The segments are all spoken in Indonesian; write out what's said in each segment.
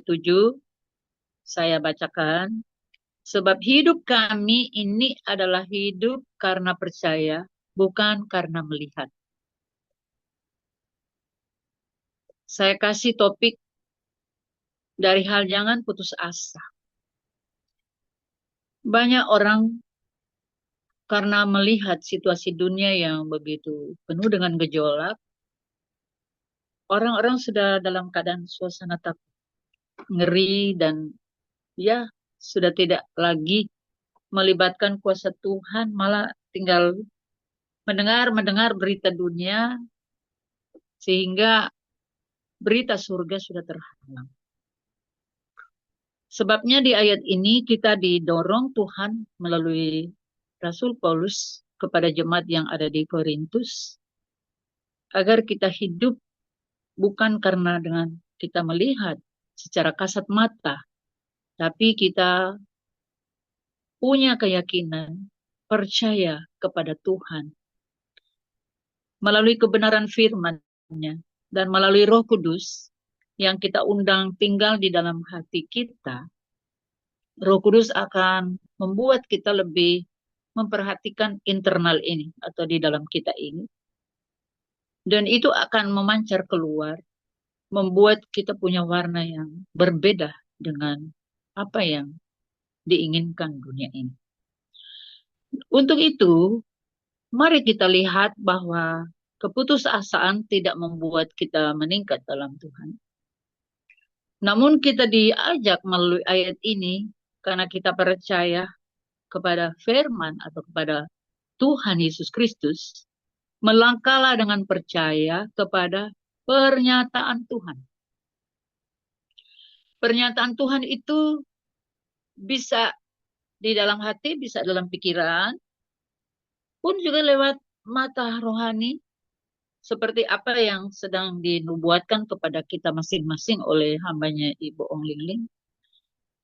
7, saya bacakan. Sebab hidup kami ini adalah hidup karena percaya, bukan karena melihat. Saya kasih topik dari hal jangan putus asa. Banyak orang karena melihat situasi dunia yang begitu penuh dengan gejolak, orang-orang sudah dalam keadaan suasana takut, ngeri, dan ya sudah tidak lagi melibatkan kuasa Tuhan, malah tinggal mendengar berita dunia, sehingga berita surga sudah terhalang. Sebabnya di ayat ini kita didorong Tuhan melalui Rasul Paulus kepada jemaat yang ada di Korintus, agar kita hidup bukan karena dengan kita melihat secara kasat mata, tapi kita punya keyakinan, percaya kepada Tuhan melalui kebenaran firman-Nya dan melalui Roh Kudus yang kita undang tinggal di dalam hati kita. Roh Kudus akan membuat kita lebih memperhatikan internal ini atau di dalam kita ini. Dan itu akan memancar keluar, membuat kita punya warna yang berbeda dengan apa yang diinginkan dunia ini. Untuk itu, mari kita lihat bahwa keputusasaan tidak membuat kita meningkat dalam Tuhan. Namun kita diajak melalui ayat ini karena kita percaya kepada firman atau kepada Tuhan Yesus Kristus, melangkahlah dengan percaya kepada pernyataan Tuhan. Pernyataan Tuhan itu bisa di dalam hati, bisa dalam pikiran, pun juga lewat mata rohani, seperti apa yang sedang dinubuatkan kepada kita masing-masing oleh hambanya Ibu Ong Ling Ling.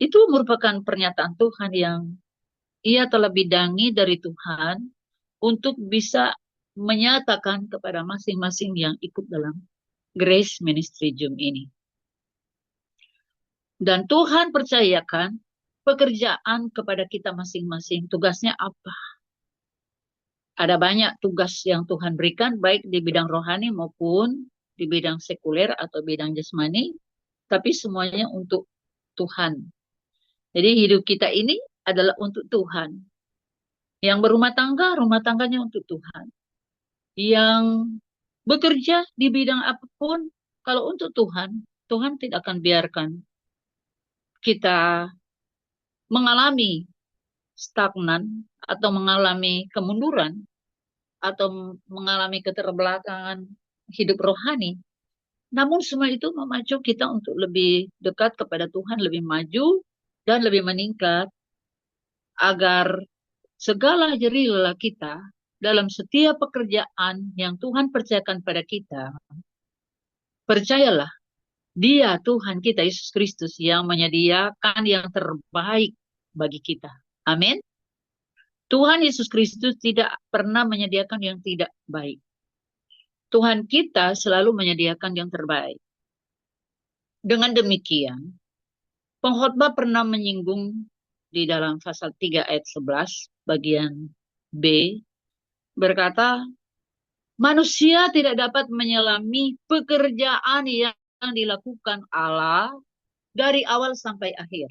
Itu merupakan pernyataan Tuhan yang ia telah bidangi dari Tuhan untuk bisa menyatakan kepada masing-masing yang ikut dalam Grace Ministry Zoom ini. Dan Tuhan percayakan pekerjaan kepada kita masing-masing. Tugasnya apa? Ada banyak tugas yang Tuhan berikan, baik di bidang rohani maupun di bidang sekuler atau bidang jasmani, tapi semuanya untuk Tuhan. Jadi hidup kita ini adalah untuk Tuhan. Yang berumah tangga, rumah tangganya untuk Tuhan. Yang bekerja di bidang apapun, kalau untuk Tuhan, Tuhan tidak akan biarkan kita mengalami stagnan atau mengalami kemunduran atau mengalami keterbelakangan hidup rohani. Namun semua itu memacu kita untuk lebih dekat kepada Tuhan, lebih maju dan lebih meningkat, agar segala jerih lelah kita dalam setiap pekerjaan yang Tuhan percayakan pada kita, percayalah, Dia Tuhan kita Yesus Kristus yang menyediakan yang terbaik bagi kita. Amin. Tuhan Yesus Kristus tidak pernah menyediakan yang tidak baik. Tuhan kita selalu menyediakan yang terbaik. Dengan demikian, pengkhotbah pernah menyinggung di dalam pasal 3 ayat 11 bagian B, berkata, manusia tidak dapat menyelami pekerjaan yang dilakukan Allah dari awal sampai akhir.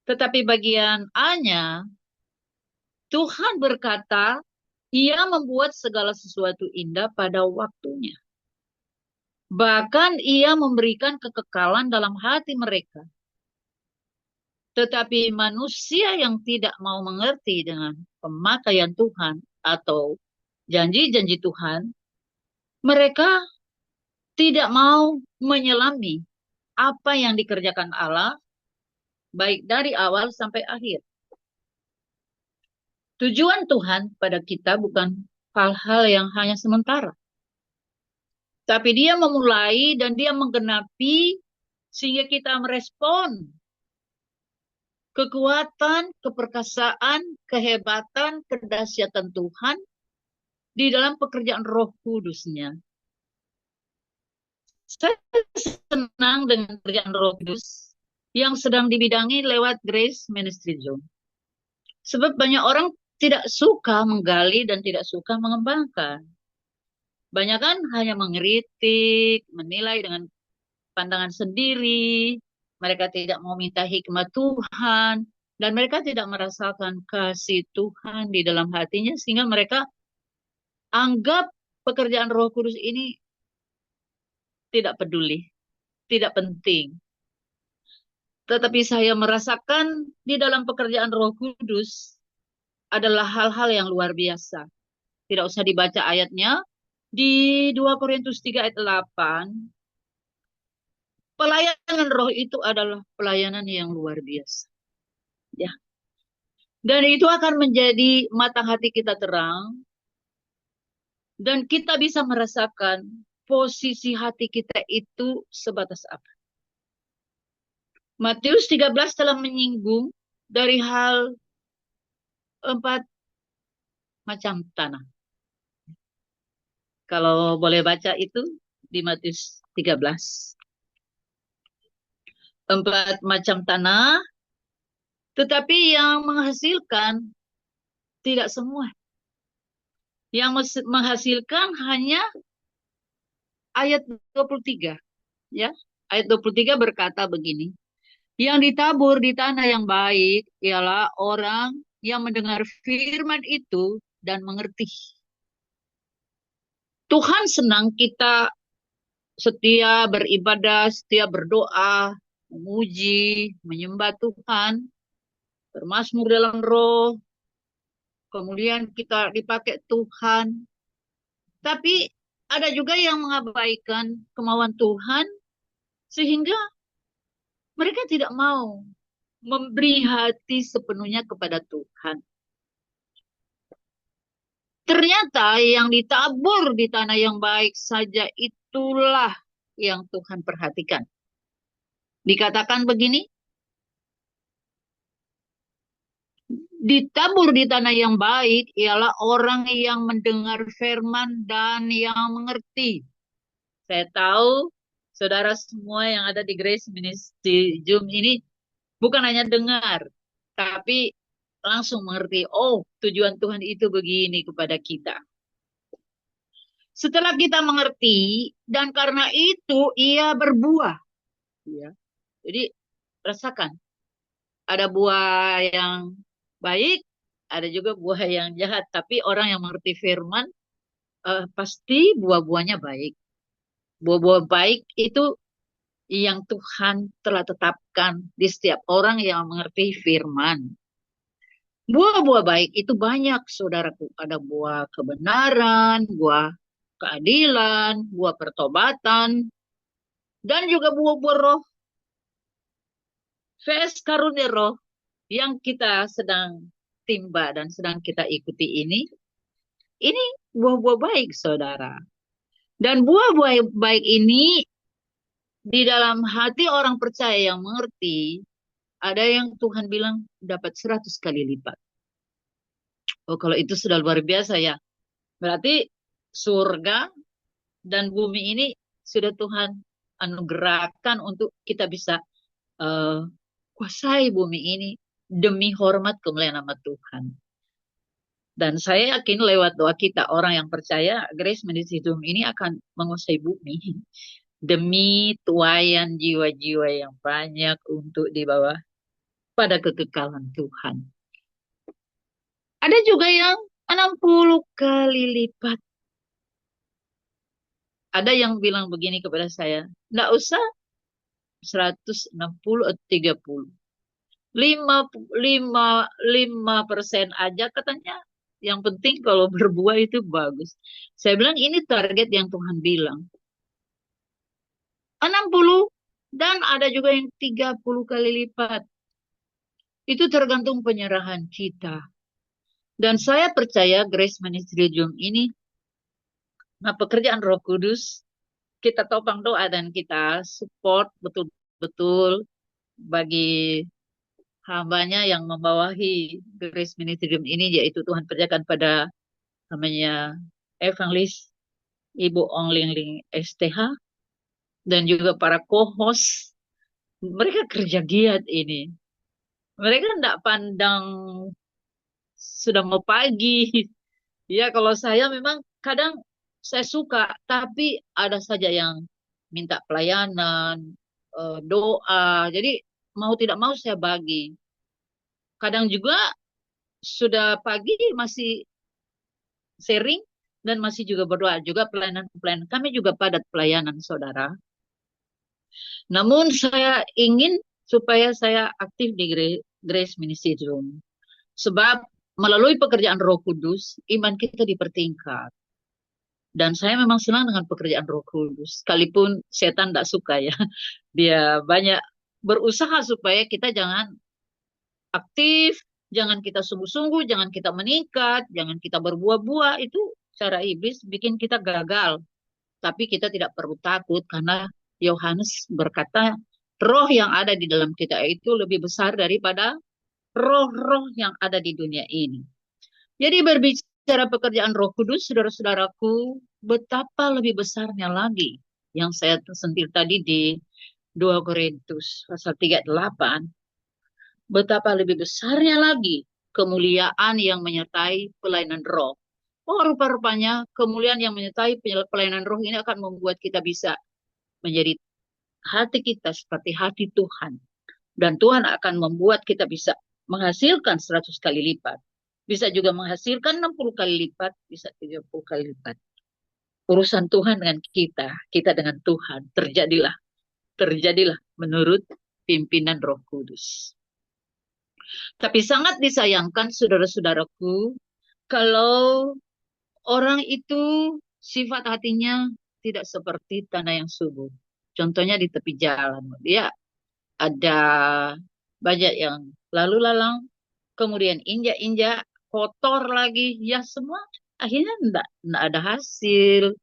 Tetapi bagian A-nya, Tuhan berkata, Ia membuat segala sesuatu indah pada waktunya. Bahkan Ia memberikan kekekalan dalam hati mereka. Tetapi manusia yang tidak mau mengerti dengan pemakaian Tuhan atau janji-janji Tuhan, mereka tidak mau menyelami apa yang dikerjakan Allah, baik dari awal sampai akhir. Tujuan Tuhan pada kita bukan hal-hal yang hanya sementara. Tapi Dia memulai dan Dia menggenapi sehingga kita merespon kekuatan, keperkasaan, kehebatan, kedahsyatan Tuhan di dalam pekerjaan Roh Kudus-Nya. Saya senang dengan kerjaan Roh Kudus yang sedang dibidangi lewat Grace Ministry Zone. Sebab banyak orang tidak suka menggali dan tidak suka mengembangkan. Banyak kan hanya mengkritik, menilai dengan pandangan sendiri. Mereka tidak mau minta hikmat Tuhan. Dan mereka tidak merasakan kasih Tuhan di dalam hatinya. Sehingga mereka anggap pekerjaan Roh Kudus ini tidak peduli, tidak penting. Tetapi saya merasakan di dalam pekerjaan Roh Kudus adalah hal-hal yang luar biasa. Tidak usah dibaca ayatnya. Di 2 Korintus 3 ayat 8, pelayanan roh itu adalah pelayanan yang luar biasa. Ya. Dan itu akan menjadi mata hati kita terang. Dan kita bisa merasakan posisi hati kita itu sebatas apa. Matius 13 telah menyinggung dari hal 4 macam tanah. Kalau boleh baca itu di Matius 13. 4 macam tanah, tetapi yang menghasilkan tidak semua. Yang menghasilkan hanya ayat 23. Ya. Ayat 23 berkata begini. Yang ditabur di tanah yang baik ialah orang yang mendengar firman itu dan mengerti. Tuhan senang kita setia beribadah, setia berdoa, memuji, menyembah Tuhan, bermazmur dalam roh, kemudian kita dipakai Tuhan. Tapi ada juga yang mengabaikan kemauan Tuhan sehingga mereka tidak mau memberi hati sepenuhnya kepada Tuhan. Ternyata yang ditabur di tanah yang baik saja itulah yang Tuhan perhatikan. Dikatakan begini, ditabur di tanah yang baik ialah orang yang mendengar firman dan yang mengerti. Saya tahu saudara semua yang ada di Grace Ministry Zoom ini bukan hanya dengar, tapi langsung mengerti, oh tujuan Tuhan itu begini kepada kita. Setelah kita mengerti, dan karena itu ia berbuah. Ya. Jadi rasakan, ada buah yang baik, ada juga buah yang jahat. Tapi orang yang mengerti firman, pasti buah-buahnya baik. Buah-buah baik itu yang Tuhan telah tetapkan di setiap orang yang mengerti firman. Buah-buah baik itu banyak, saudaraku. Ada buah kebenaran, buah keadilan, buah pertobatan, dan juga buah-buah roh. VS karunia roh yang kita sedang timba dan sedang kita ikuti ini buah-buah baik, saudara. Dan buah-buah baik ini di dalam hati orang percaya yang mengerti, ada yang Tuhan bilang dapat 100 kali lipat. Oh, kalau itu sudah luar biasa ya. Berarti surga dan bumi ini sudah Tuhan anugerahkan untuk kita bisa kuasai bumi ini demi hormat kemuliaan nama Tuhan. Dan saya yakin lewat doa kita, orang yang percaya, Grace Ministry Zoom ini akan menguasai bumi demi tuaian jiwa-jiwa yang banyak untuk dibawa pada kekekalan Tuhan. Ada juga yang 60 kali lipat. Ada yang bilang begini kepada saya, enggak usah 160 atau 30. 5% aja katanya. Yang penting kalau berbuah itu bagus. Saya bilang ini target yang Tuhan bilang. 60 dan ada juga yang 30 kali lipat. Itu tergantung penyerahan kita. Dan saya percaya Grace Ministry Zoom ini, nah pekerjaan Roh Kudus, kita topang doa dan kita support betul-betul bagi hambanya yang membawahi Grace Ministry Zoom ini, yaitu Tuhan kerjakan pada namanya Evangelis Ibu Ong Ling Ling STH. dan juga para co-host, mereka kerja giat ini. Mereka tidak pandang sudah mau pagi. Ya, kalau saya memang kadang saya suka, tapi ada saja yang minta pelayanan, doa. Jadi mau tidak mau saya bagi. Kadang juga sudah pagi masih sharing dan masih juga berdoa. Juga pelayanan-pelayanan. Kami juga padat pelayanan, saudara. Namun saya ingin supaya saya aktif di Grace Ministerium. Sebab melalui pekerjaan Roh Kudus, iman kita dipertingkat. Dan saya memang senang dengan pekerjaan Roh Kudus. Sekalipun setan tidak suka ya. Dia banyak berusaha supaya kita jangan aktif, jangan kita sungguh-sungguh, jangan kita meningkat, jangan kita berbuah-buah. Itu cara iblis bikin kita gagal. Tapi kita tidak perlu takut karena Yohanes berkata, roh yang ada di dalam kita itu lebih besar daripada roh-roh yang ada di dunia ini. Jadi berbicara pekerjaan Roh Kudus, saudara-saudaraku, betapa lebih besarnya lagi yang saya sentil tadi di 2 Korintus pasal 38, betapa lebih besarnya lagi kemuliaan yang menyertai pelayanan roh. Oh, rupa-rupanya kemuliaan yang menyertai pelayanan roh ini akan membuat kita bisa menjadi hati kita seperti hati Tuhan. Dan Tuhan akan membuat kita bisa menghasilkan 100 kali lipat. Bisa juga menghasilkan 60 kali lipat, bisa 30 kali lipat. Urusan Tuhan dengan kita dengan Tuhan, terjadilah menurut pimpinan Roh Kudus. Tapi sangat disayangkan, saudara-saudaraku, kalau orang itu sifat hatinya tidak seperti tanah yang subur. Contohnya di tepi jalan, dia ada banyak yang lalu lalang, kemudian injak-injak, kotor lagi, ya semua akhirnya enggak ada hasil.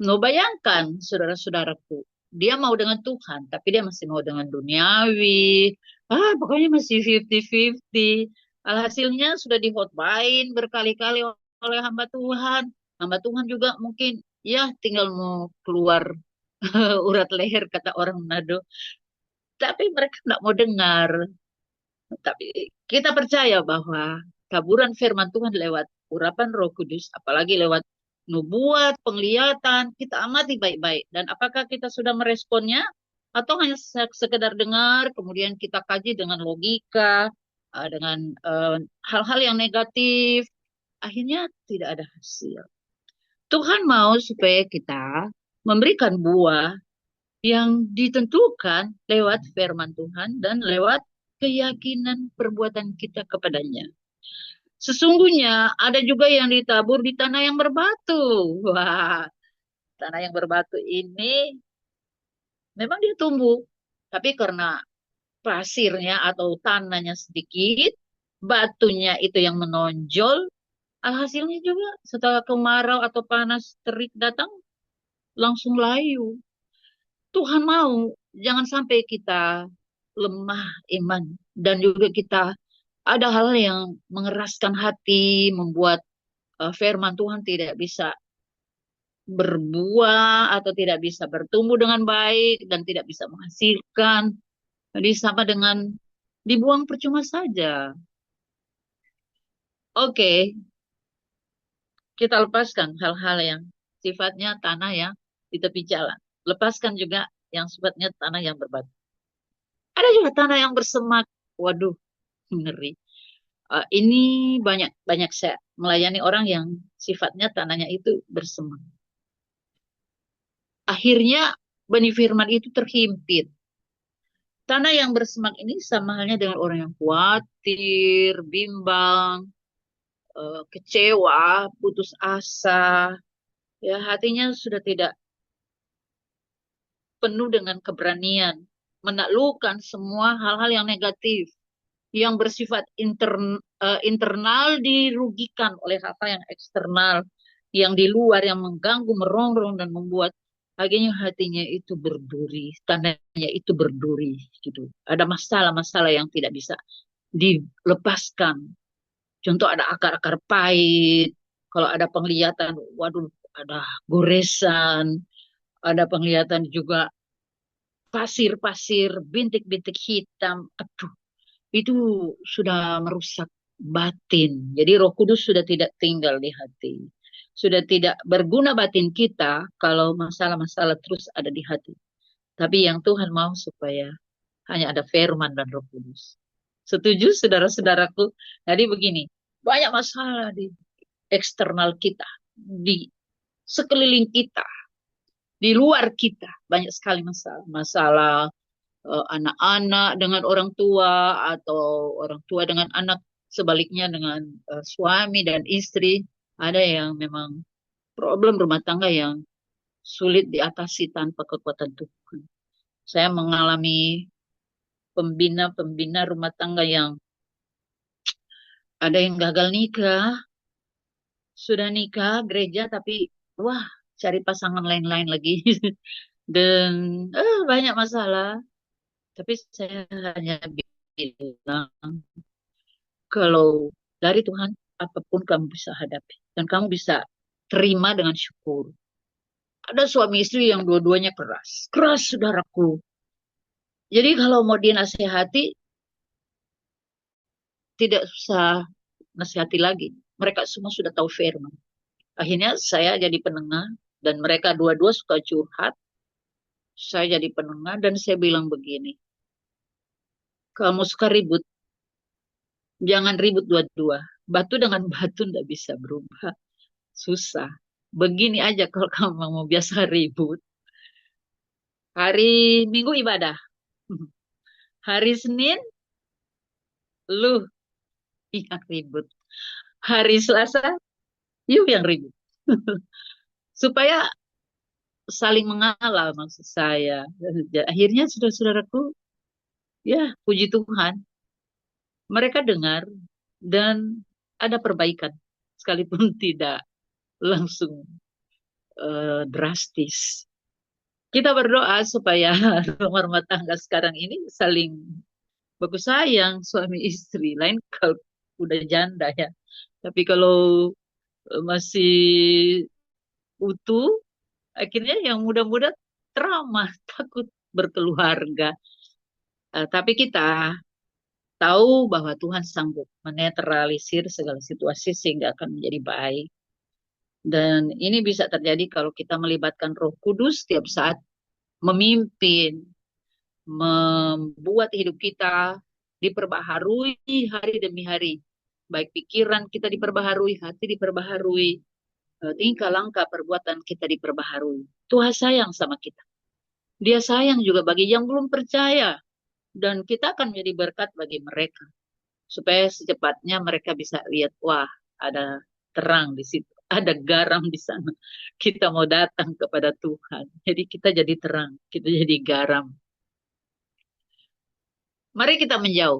No, bayangkan, saudara-saudaraku, dia mau dengan Tuhan, tapi dia masih mau dengan duniawi. Pokoknya masih 50-50. Alhasilnya sudah dihotbain berkali-kali oleh hamba Tuhan. Hamba Tuhan juga mungkin, ya tinggal mau keluar urat leher, kata orang Manado. Tapi mereka tidak mau dengar. Tapi kita percaya bahwa taburan firman Tuhan lewat urapan Roh Kudus, apalagi lewat nubuat, penglihatan, kita amati baik-baik. Dan apakah kita sudah meresponnya atau hanya sekedar dengar, kemudian kita kaji dengan logika, dengan hal-hal yang negatif, akhirnya tidak ada hasil. Tuhan mau supaya kita memberikan buah yang ditentukan lewat firman Tuhan dan lewat keyakinan perbuatan kita kepadanya. Sesungguhnya ada juga yang ditabur di tanah yang berbatu. Wah, tanah yang berbatu ini memang dia tumbuh, tapi karena pasirnya atau tanahnya sedikit, batunya itu yang menonjol, hasilnya juga setelah kemarau atau panas terik datang, langsung layu. Tuhan mau jangan sampai kita lemah iman dan juga kita ada hal yang mengeraskan hati, membuat firman Tuhan tidak bisa berbuah atau tidak bisa bertumbuh dengan baik dan tidak bisa menghasilkan. Jadi sama dengan dibuang percuma saja. Oke, kita lepaskan hal-hal yang sifatnya tanah yang di tepi jalan. Lepaskan juga yang sifatnya tanah yang berbatu. Ada juga tanah yang bersemak. Waduh, ngeri. Ini banyak banyak saya melayani orang yang sifatnya tanahnya itu bersemak. Akhirnya benih firman itu terhimpit. Tanah yang bersemak ini sama halnya dengan orang yang khawatir, bimbang, kecewa, putus asa. Ya, hatinya sudah tidak penuh dengan keberanian menaklukkan semua hal-hal yang negatif, yang bersifat internal dirugikan oleh hal-hal yang eksternal, yang di luar yang mengganggu, merongrong dan membuat akhirnya hatinya itu berduri, tandanya itu berduri gitu. Ada masalah-masalah yang tidak bisa dilepaskan. Contoh ada akar-akar pahit, kalau ada penglihatan, waduh, ada goresan, Ada penglihatan juga pasir-pasir, bintik-bintik hitam. Aduh, itu sudah merusak batin. Jadi Roh Kudus sudah tidak tinggal di hati. Sudah tidak berguna batin kita kalau masalah-masalah terus ada di hati. Tapi yang Tuhan mau supaya hanya ada firman dan Roh Kudus. Setuju saudara-saudaraku? Jadi begini, banyak masalah di eksternal kita, di sekeliling kita, di luar kita, banyak sekali masalah. Masalah anak-anak dengan orang tua atau orang tua dengan anak, sebaliknya dengan suami dan istri. Ada yang memang problem rumah tangga yang sulit diatasi tanpa kekuatan Tuhan. Saya mengalami pembina-pembina rumah tangga yang ada yang gagal nikah, sudah nikah gereja tapi wah cari pasangan lain-lain lagi dan banyak masalah. Tapi saya hanya bilang kalau dari Tuhan apapun kamu bisa hadapi dan kamu bisa terima dengan syukur. Ada suami istri yang dua-duanya keras, keras saudaraku. Jadi kalau mau dinasehati tidak usah nasihati lagi. Mereka semua sudah tahu firman. Akhirnya saya jadi penengah dan mereka dua-dua suka curhat. Saya jadi penengah dan saya bilang begini, kamu suka ribut, jangan ribut dua-dua. Batu dengan batu tidak bisa berubah. Susah. Begini aja kalau kamu mau biasa ribut. Hari Minggu ibadah. Hari Senin, lu yang ribut. Hari Selasa, you yang ribut. Supaya saling mengalah maksud saya. Akhirnya saudara-saudaraku, ya puji Tuhan, mereka dengar dan ada perbaikan. Sekalipun tidak langsung drastis. Kita berdoa supaya rumah-rumah tangga sekarang ini saling bagus sayang suami istri. Lain kalau udah janda ya. Tapi kalau masih utuh, akhirnya yang muda-muda trauma, takut berkeluarga. Tapi kita tahu bahwa Tuhan sanggup menetralisir segala situasi sehingga akan menjadi baik. Dan ini bisa terjadi kalau kita melibatkan Roh Kudus setiap saat memimpin, membuat hidup kita diperbaharui hari demi hari. Baik pikiran kita diperbaharui, hati diperbaharui, tingkah langkah perbuatan kita diperbaharui. Tuhan sayang sama kita. Dia sayang juga bagi yang belum percaya. Dan kita akan menjadi berkat bagi mereka. Supaya secepatnya mereka bisa lihat, wah ada terang di situ. Ada garam di sana. Kita mau datang kepada Tuhan. Jadi kita jadi terang. Kita jadi garam. Mari kita menjauh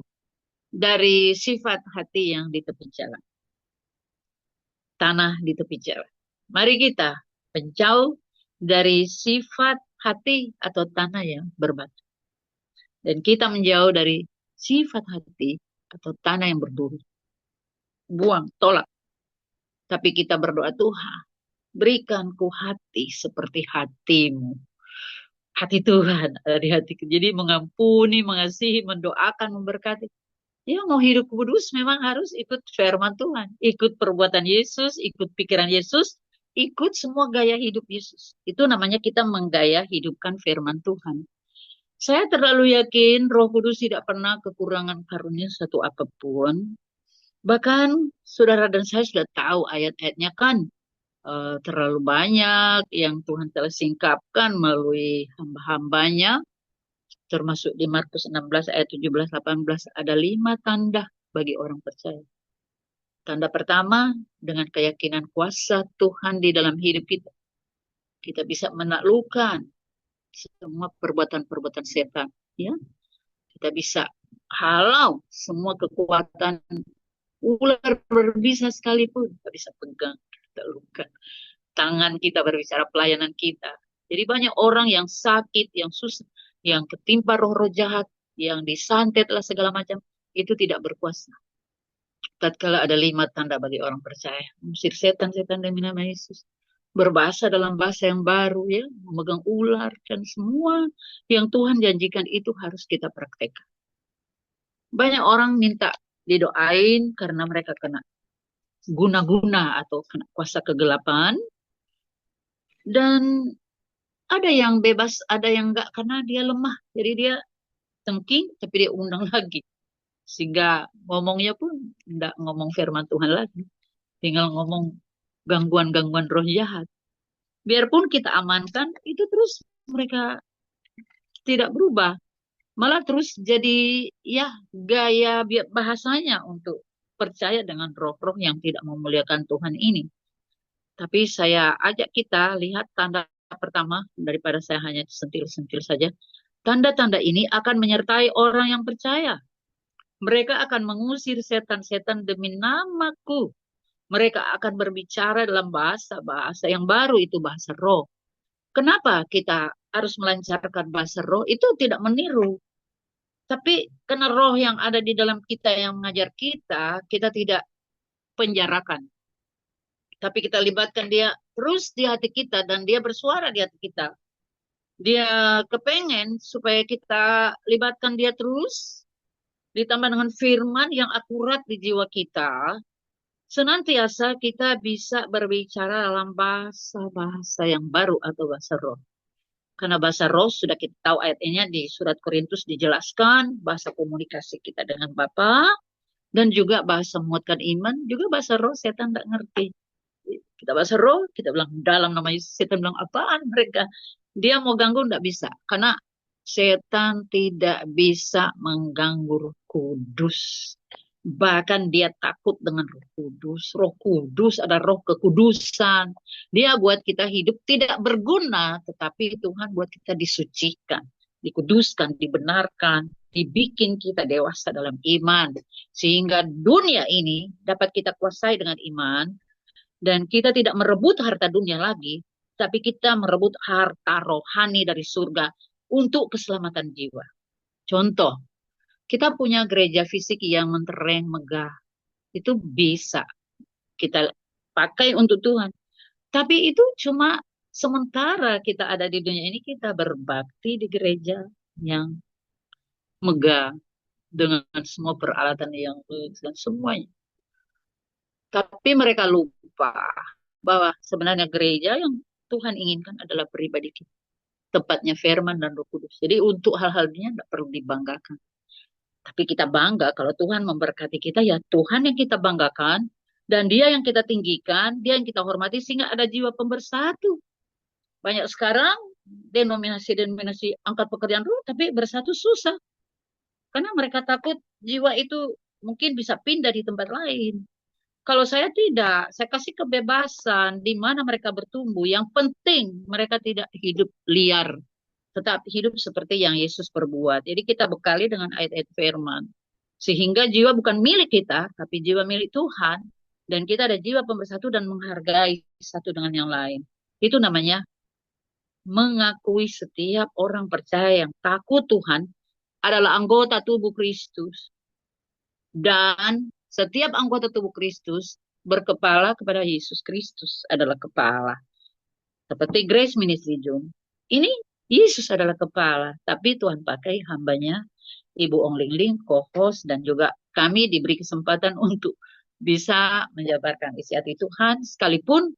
dari sifat hati yang di tepi jalan. Tanah di tepi jalan. Mari kita menjauh dari sifat hati atau tanah yang berbatu. Dan kita menjauh dari sifat hati atau tanah yang berduri. Buang, tolak. Tapi kita berdoa, Tuhan, berikan ku hati seperti hatimu. Hati Tuhan ada di hatiku. Jadi mengampuni, mengasihi, mendoakan, memberkati. Ya mau hidup kudus memang harus ikut firman Tuhan. Ikut perbuatan Yesus, ikut pikiran Yesus, ikut semua gaya hidup Yesus. Itu namanya kita menggaya hidupkan firman Tuhan. Saya terlalu yakin Roh Kudus tidak pernah kekurangan karunia satu apapun. Bahkan saudara dan saya sudah tahu ayat-ayatnya kan terlalu banyak yang Tuhan telah singkapkan melalui hamba-hambanya. Termasuk di Markus 16 ayat 17-18 ada 5 tanda bagi orang percaya. Tanda pertama dengan keyakinan kuasa Tuhan di dalam hidup kita. Kita bisa menaklukkan semua perbuatan-perbuatan setan. Ya, kita bisa halau semua kekuatan ular berbisa sekalipun. Kita bisa pegang, kita luka. Tangan kita berbicara pelayanan kita. Jadi banyak orang yang sakit, yang susah, yang ketimpa roh-roh jahat, yang disantet lah segala macam, itu tidak berkuasa. Tatkala ada 5 tanda bagi orang percaya. Musir setan-setan demi nama Yesus. berbahasa dalam bahasa yang baru ya, memegang ular dan semua yang Tuhan janjikan itu harus kita praktekkan. Banyak orang minta didoain karena mereka kena guna-guna atau kena kuasa kegelapan, dan ada yang bebas, ada yang enggak karena dia lemah. Jadi dia tengking tapi dia undang lagi. Sehingga ngomongnya pun enggak ngomong firman Tuhan lagi. Tinggal ngomong gangguan-gangguan roh jahat. Biarpun kita amankan, itu terus mereka tidak berubah. Malah terus jadi ya gaya bahasanya untuk percaya dengan roh-roh yang tidak memuliakan Tuhan ini. Tapi saya ajak kita lihat tanda pertama, daripada saya hanya sentil-sentil saja. Tanda-tanda ini akan menyertai orang yang percaya. Mereka akan mengusir setan-setan demi namaku. Mereka akan berbicara dalam bahasa-bahasa yang baru, itu bahasa roh. Kenapa kita harus melancarkan bahasa roh? Itu tidak meniru. Tapi karena roh yang ada di dalam kita yang mengajar kita, kita tidak penjarakan. Tapi kita libatkan dia terus di hati kita dan dia bersuara di hati kita. Dia kepengen supaya kita libatkan dia terus, ditambah dengan firman yang akurat di jiwa kita, senantiasa kita bisa berbicara dalam bahasa-bahasa yang baru atau bahasa roh. Karena bahasa roh sudah kita tahu ayatnya di surat Korintus dijelaskan, bahasa komunikasi kita dengan Bapa, dan juga bahasa menguatkan iman, juga bahasa roh setan tidak ngerti. Kita bahasa roh, kita bilang dalam nama Yesus, setan bilang apaan mereka. Dia mau ganggu tidak bisa, karena setan tidak bisa mengganggu Roh Kudus. Bahkan dia takut dengan Roh Kudus. Roh Kudus ada roh kekudusan. Dia buat kita hidup tidak berguna, tetapi Tuhan buat kita disucikan, dikuduskan, dibenarkan, dibikin kita dewasa dalam iman. Sehingga dunia ini dapat kita kuasai dengan iman, dan kita tidak merebut harta dunia lagi, tapi kita merebut harta rohani dari surga untuk keselamatan jiwa. Contoh, kita punya gereja fisik yang mentereng, megah. Itu bisa kita pakai untuk Tuhan. Tapi itu cuma sementara kita ada di dunia ini, kita berbakti di gereja yang megah dengan semua peralatan yang bagus dan semuanya. Tapi mereka lupa bahwa sebenarnya gereja yang Tuhan inginkan adalah pribadi kita. Tepatnya firman dan Roh Kudus. Jadi untuk hal-hal ini tidak perlu dibanggakan. Tapi kita bangga kalau Tuhan memberkati kita, ya Tuhan yang kita banggakan, dan Dia yang kita tinggikan, Dia yang kita hormati, sehingga ada jiwa pembersatu. Banyak sekarang denominasi-denominasi angkat pekerjaan roh, tapi bersatu susah. Karena mereka takut jiwa itu mungkin bisa pindah di tempat lain. Kalau saya tidak, saya kasih kebebasan di mana mereka bertumbuh. Yang penting mereka tidak hidup liar, tetap hidup seperti yang Yesus perbuat. Jadi kita bekali dengan ayat-ayat firman. Sehingga jiwa bukan milik kita, tapi jiwa milik Tuhan. Dan kita ada jiwa pembersatu dan menghargai satu dengan yang lain. Itu namanya mengakui setiap orang percaya yang takut Tuhan adalah anggota tubuh Kristus. Dan setiap anggota tubuh Kristus berkepala kepada Yesus Kristus adalah kepala. Seperti Grace Ministry Jun. Ini Yesus adalah kepala, tapi Tuhan pakai hambanya, Ibu Ong Ling Ling, co-host, dan juga kami diberi kesempatan untuk bisa menjabarkan isi hati Tuhan, sekalipun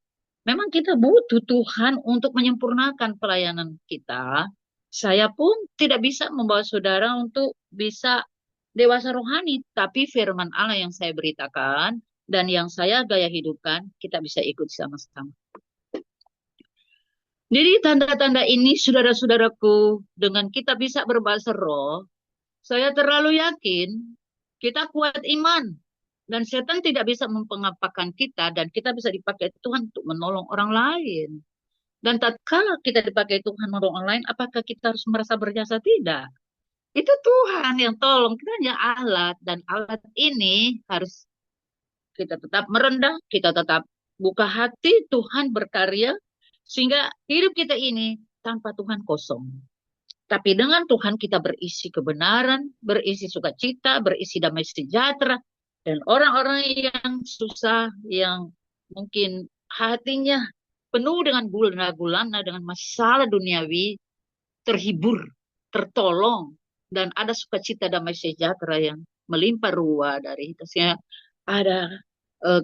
memang kita butuh Tuhan untuk menyempurnakan pelayanan kita. Saya pun tidak bisa membawa saudara untuk bisa dewasa rohani, tapi firman Allah yang saya beritakan dan yang saya gaya hidupkan, kita bisa ikut sama-sama. Jadi tanda-tanda ini, saudara-saudaraku, dengan kita bisa berbahasa roh, saya terlalu yakin kita kuat iman. Dan setan tidak bisa mempengapakan kita, dan kita bisa dipakai Tuhan untuk menolong orang lain. Dan tatkala kita dipakai Tuhan menolong orang lain, apakah kita harus merasa berjasa? Tidak. Itu Tuhan yang tolong, kita hanya alat. Dan alat ini harus kita tetap merendah, kita tetap buka hati, Tuhan berkarya, sehingga hidup kita ini tanpa Tuhan kosong. Tapi dengan Tuhan kita berisi kebenaran, berisi sukacita, berisi damai sejahtera. Dan orang-orang yang susah, yang mungkin hatinya penuh dengan gulana-gulana, dengan masalah duniawi, terhibur, tertolong, dan ada sukacita damai sejahtera yang melimpah ruah dari atasnya. Ada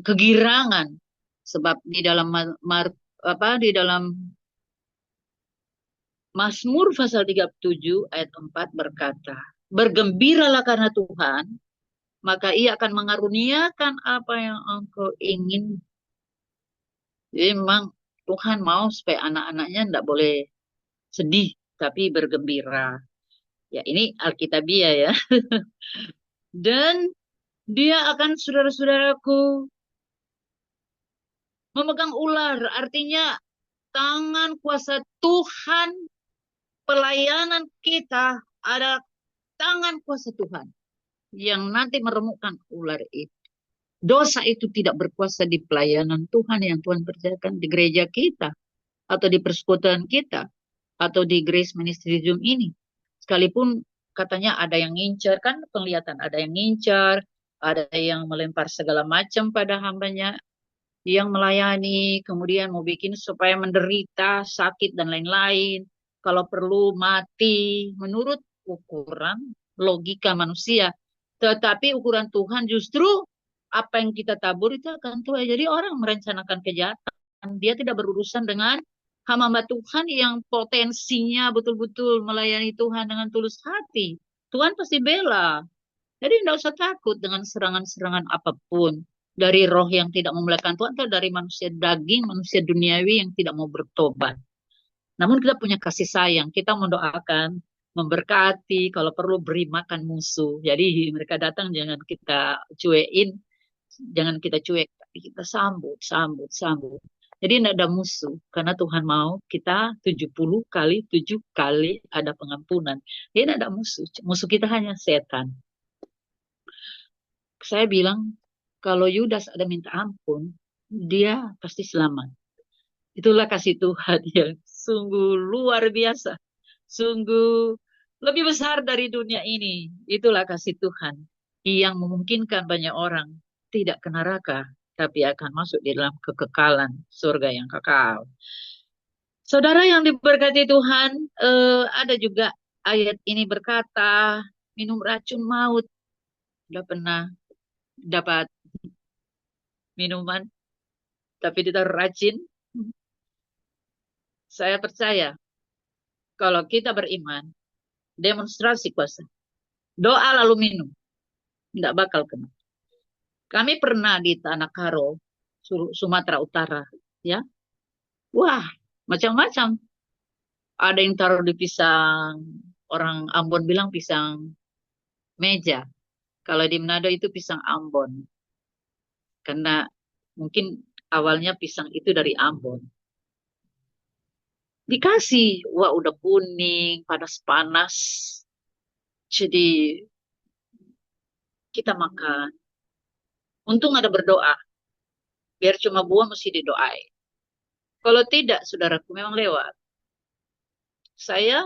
kegirangan, sebab di dalam di dalam Mazmur pasal 37 ayat 4 berkata, bergembiralah karena Tuhan, maka ia akan mengaruniakan apa yang engkau ingin. Jadi memang Tuhan mau supaya anak-anaknya tidak boleh sedih, tapi bergembira. Ya, ini Alkitabiah ya. Dan dia akan, saudara-saudaraku, memegang ular. Artinya tangan kuasa Tuhan, pelayanan kita ada tangan kuasa Tuhan yang nanti meremukkan ular itu. Dosa itu tidak berkuasa di pelayanan Tuhan yang Tuhan kerjakan di gereja kita, atau di persekutuan kita, atau di Grace Ministry Zoom ini. Sekalipun katanya ada yang ngincar, kan penglihatan, ada yang ngincar, ada yang melempar segala macam pada hambanya yang melayani, kemudian mau bikin supaya menderita, sakit, dan lain-lain. Kalau perlu mati, menurut ukuran logika manusia. Tetapi ukuran Tuhan justru apa yang kita tabur itu akan tuai. Jadi orang merencanakan kejahatan, dia tidak berurusan dengan hamba Tuhan yang potensinya betul-betul melayani Tuhan dengan tulus hati. Tuhan pasti bela. Jadi tidak usah takut dengan serangan-serangan apapun. Dari roh yang tidak memuliakan Tuhan, atau dari manusia daging, manusia duniawi yang tidak mau bertobat. Namun kita punya kasih sayang. Kita mendoakan, memberkati, kalau perlu beri makan musuh. Jadi mereka datang jangan kita cuekin, jangan kita cuek, tapi kita sambut, sambut, sambut. Jadi tidak ada musuh, karena Tuhan mau kita 70 kali 7 kali ada pengampunan. Jadi tidak ada musuh. Musuh kita hanya setan. Saya bilang, kalau Yudas ada minta ampun, dia pasti selamat. Itulah kasih Tuhan yang sungguh luar biasa. Sungguh lebih besar dari dunia ini. Itulah kasih Tuhan yang memungkinkan banyak orang tidak ke neraka, tapi akan masuk di dalam kekekalan surga yang kekal. Saudara yang diberkati Tuhan, ada juga ayat ini berkata, minum racun maut. Sudah pernah dapat minuman, tapi ditaruh racun? Saya percaya kalau kita beriman, demonstrasi kuasa, doa lalu minum, tidak bakal kena. Kami pernah di Tanah Karo, Sumatera Utara, ya. Wah, macam-macam. Ada yang taruh di pisang, orang Ambon bilang pisang meja. Kalau di Manado itu pisang Ambon. Karena mungkin awalnya pisang itu dari Ambon. Dikasih, wah udah kuning, panas-panas. Jadi kita makan. Untung ada berdoa. Biar cuma buah mesti didoai. Kalau tidak, saudaraku memang lewat. Saya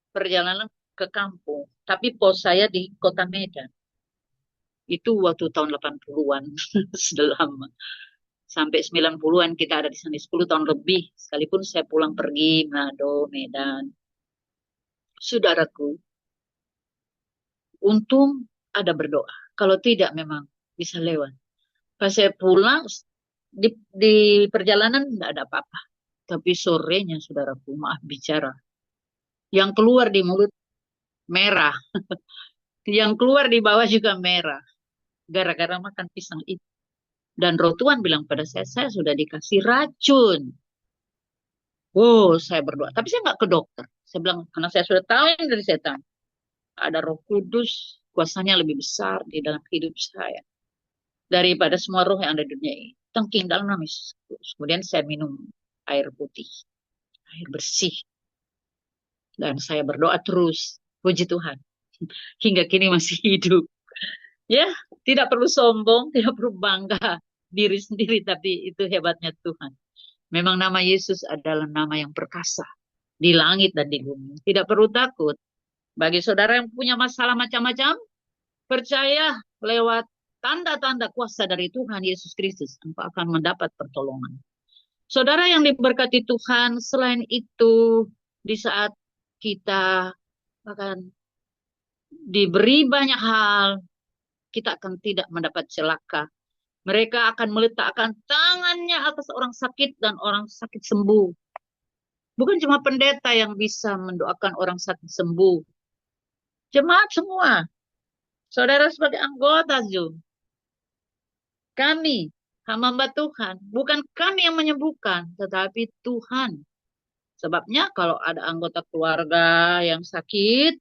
perjalanan ke kampung, tapi pos saya di kota Medan. Itu waktu tahun 80-an, sudah lama. Sampai 90-an kita ada di sana, 10 tahun lebih. Sekalipun saya pulang pergi, Manado, Medan. Saudaraku, untung ada berdoa. Kalau tidak memang bisa lewat. Pas saya pulang, di perjalanan tidak ada apa-apa. Tapi sorenya, saudaraku, maaf bicara. Yang keluar di mulut merah. Yang keluar di bawah juga merah. Gara-gara makan pisang itu. Dan roh Tuhan bilang pada saya sudah dikasih racun. Oh, saya berdoa. Tapi saya nggak ke dokter. Saya bilang, karena saya sudah tahu yang dari setan. Ada Roh Kudus, kuasanya lebih besar di dalam hidup saya. Daripada semua roh yang ada di dunia ini. Tengking dalam namis. Kemudian saya minum air putih. Air bersih. Dan saya berdoa terus. Puji Tuhan. Hingga kini masih hidup. Ya, tidak perlu sombong, tidak perlu bangga diri sendiri, tapi itu hebatnya Tuhan. Memang nama Yesus adalah nama yang perkasa di langit dan di bumi. Tidak perlu takut. Bagi saudara yang punya masalah macam-macam, percaya lewat tanda-tanda kuasa dari Tuhan Yesus Kristus, engkau akan mendapat pertolongan. Saudara yang diberkati Tuhan, selain itu, di saat kita akan diberi banyak hal, kita akan tidak mendapat celaka. Mereka akan meletakkan tangannya atas orang sakit dan orang sakit sembuh. Bukan cuma pendeta yang bisa mendoakan orang sakit sembuh. Jemaat semua, saudara sebagai anggota Zoom, kami, hamba Tuhan, bukan kami yang menyembuhkan, tetapi Tuhan. Sebabnya kalau ada anggota keluarga yang sakit,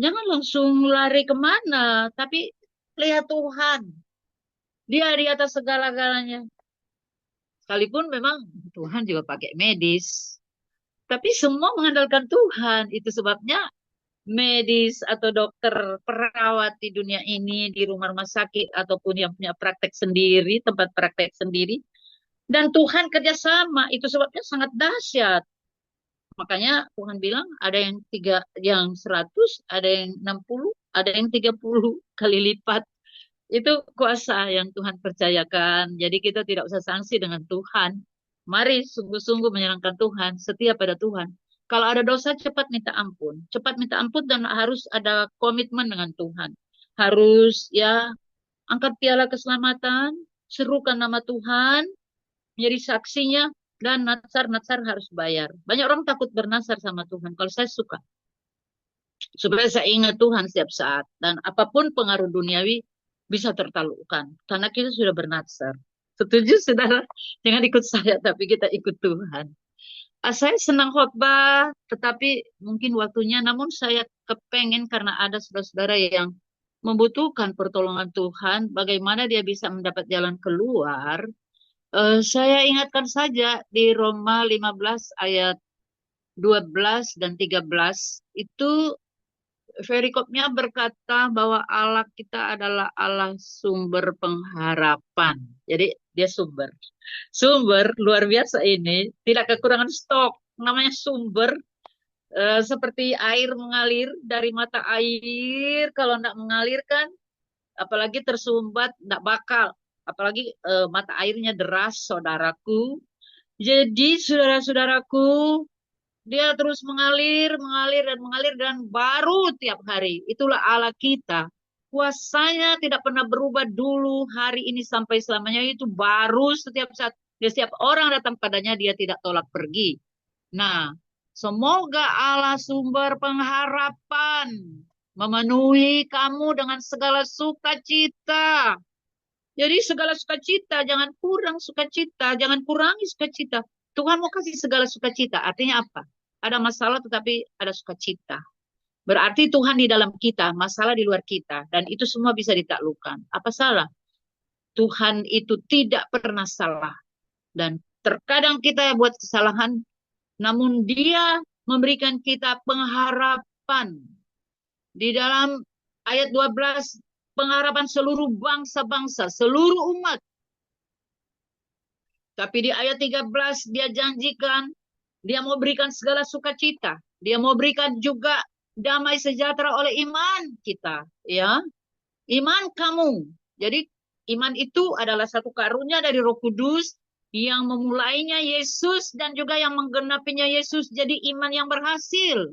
jangan langsung lari kemana, tapi lihat Tuhan. Dia di atas segala-galanya. Sekalipun memang Tuhan juga pakai medis. Tapi semua mengandalkan Tuhan. Itu sebabnya medis atau dokter perawat di dunia ini, di rumah-rumah sakit, ataupun yang punya praktek sendiri, tempat praktek sendiri. Dan Tuhan kerjasama. Itu sebabnya sangat dahsyat. Makanya Tuhan bilang ada yang 100, ada yang 60, ada yang 30 kali lipat. Itu kuasa yang Tuhan percayakan. Jadi kita tidak usah sanksi dengan Tuhan. Mari sungguh-sungguh menyerahkan Tuhan, setia pada Tuhan. Kalau ada dosa, cepat minta ampun. Cepat minta ampun dan harus ada komitmen dengan Tuhan. Harus ya angkat piala keselamatan, serukan nama Tuhan, menjadi saksinya, dan natsar harus bayar. Banyak orang takut bernasar sama Tuhan. Kalau saya suka. Supaya saya ingat Tuhan setiap saat. Dan apapun pengaruh duniawi bisa tertaklukkan. Karena kita sudah bernasar. Setuju, saudara? Jangan ikut saya, tapi kita ikut Tuhan. Saya senang khotbah, tetapi mungkin waktunya. Namun saya kepengen karena ada saudara-saudara yang membutuhkan pertolongan Tuhan. Bagaimana dia bisa mendapat jalan keluar. Saya ingatkan saja di Roma 15 ayat 12 dan 13. Itu perikopnya berkata bahwa Allah kita adalah Allah sumber pengharapan. Jadi dia sumber. Sumber luar biasa ini. Tidak kekurangan stok. Namanya sumber. Seperti air mengalir dari mata air. Kalau tidak mengalir kan, apalagi tersumbat, tidak bakal. Apalagi mata airnya deras, saudaraku. Jadi saudara-saudaraku, dia terus mengalir, mengalir, dan mengalir, dan baru tiap hari. Itulah Allah kita. Kuasanya tidak pernah berubah dulu, hari ini sampai selamanya. Itu baru setiap saat. Setiap orang datang padanya, dia tidak tolak pergi. Nah, semoga Allah sumber pengharapan memenuhi kamu dengan segala sukacita. Jadi segala sukacita, jangan kurang sukacita, jangan kurangi sukacita. Tuhan mau kasih segala sukacita. Artinya apa? Ada masalah tetapi ada sukacita. Berarti Tuhan di dalam kita, masalah di luar kita. Dan itu semua bisa ditaklukkan. Apa salah? Tuhan itu tidak pernah salah. Dan terkadang kita buat kesalahan, namun dia memberikan kita pengharapan. Di dalam ayat 12, pengharapan seluruh bangsa-bangsa, seluruh umat. Tapi di ayat 13 dia janjikan, dia mau berikan segala sukacita. Dia mau berikan juga damai sejahtera oleh iman kita. Ya, iman kamu. Jadi iman itu adalah satu karunia dari Roh Kudus yang memulainya Yesus dan juga yang menggenapinya Yesus. Jadi iman yang berhasil.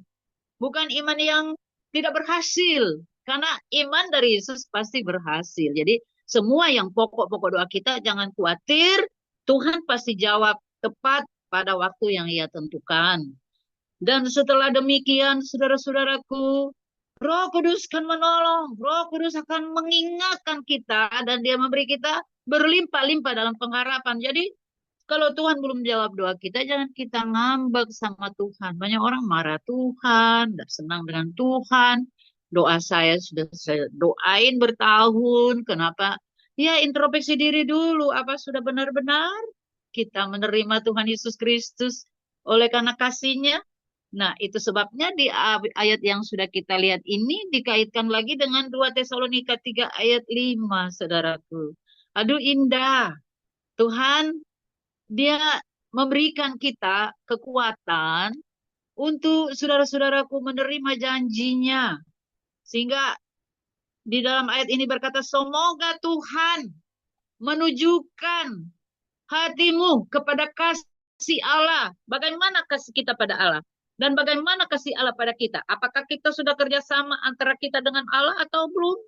Bukan iman yang tidak berhasil. Karena iman dari Yesus pasti berhasil. Jadi semua yang pokok-pokok doa kita jangan khawatir. Tuhan pasti jawab tepat pada waktu yang Ia tentukan. Dan setelah demikian, saudara-saudaraku, Roh Kudus akan menolong. Roh Kudus akan mengingatkan kita dan Dia memberi kita berlimpah-limpah dalam pengharapan. Jadi kalau Tuhan belum jawab doa kita, jangan kita ngambek sama Tuhan. Banyak orang marah Tuhan, tidak senang dengan Tuhan. Doa saya sudah saya doain bertahun. Kenapa? Ya, introspeksi diri dulu. Apa sudah benar-benar kita menerima Tuhan Yesus Kristus oleh karena kasih-Nya? Nah, itu sebabnya di ayat yang sudah kita lihat ini dikaitkan lagi dengan 2 Tesalonika 3 ayat 5, saudaraku. Aduh, indah. Tuhan dia memberikan kita kekuatan untuk saudara-saudaraku menerima janjinya. Sehingga di dalam ayat ini berkata, semoga Tuhan menunjukkan hatimu kepada kasih Allah. Bagaimana kasih kita pada Allah? Dan bagaimana kasih Allah pada kita? Apakah kita sudah kerjasama antara kita dengan Allah atau belum?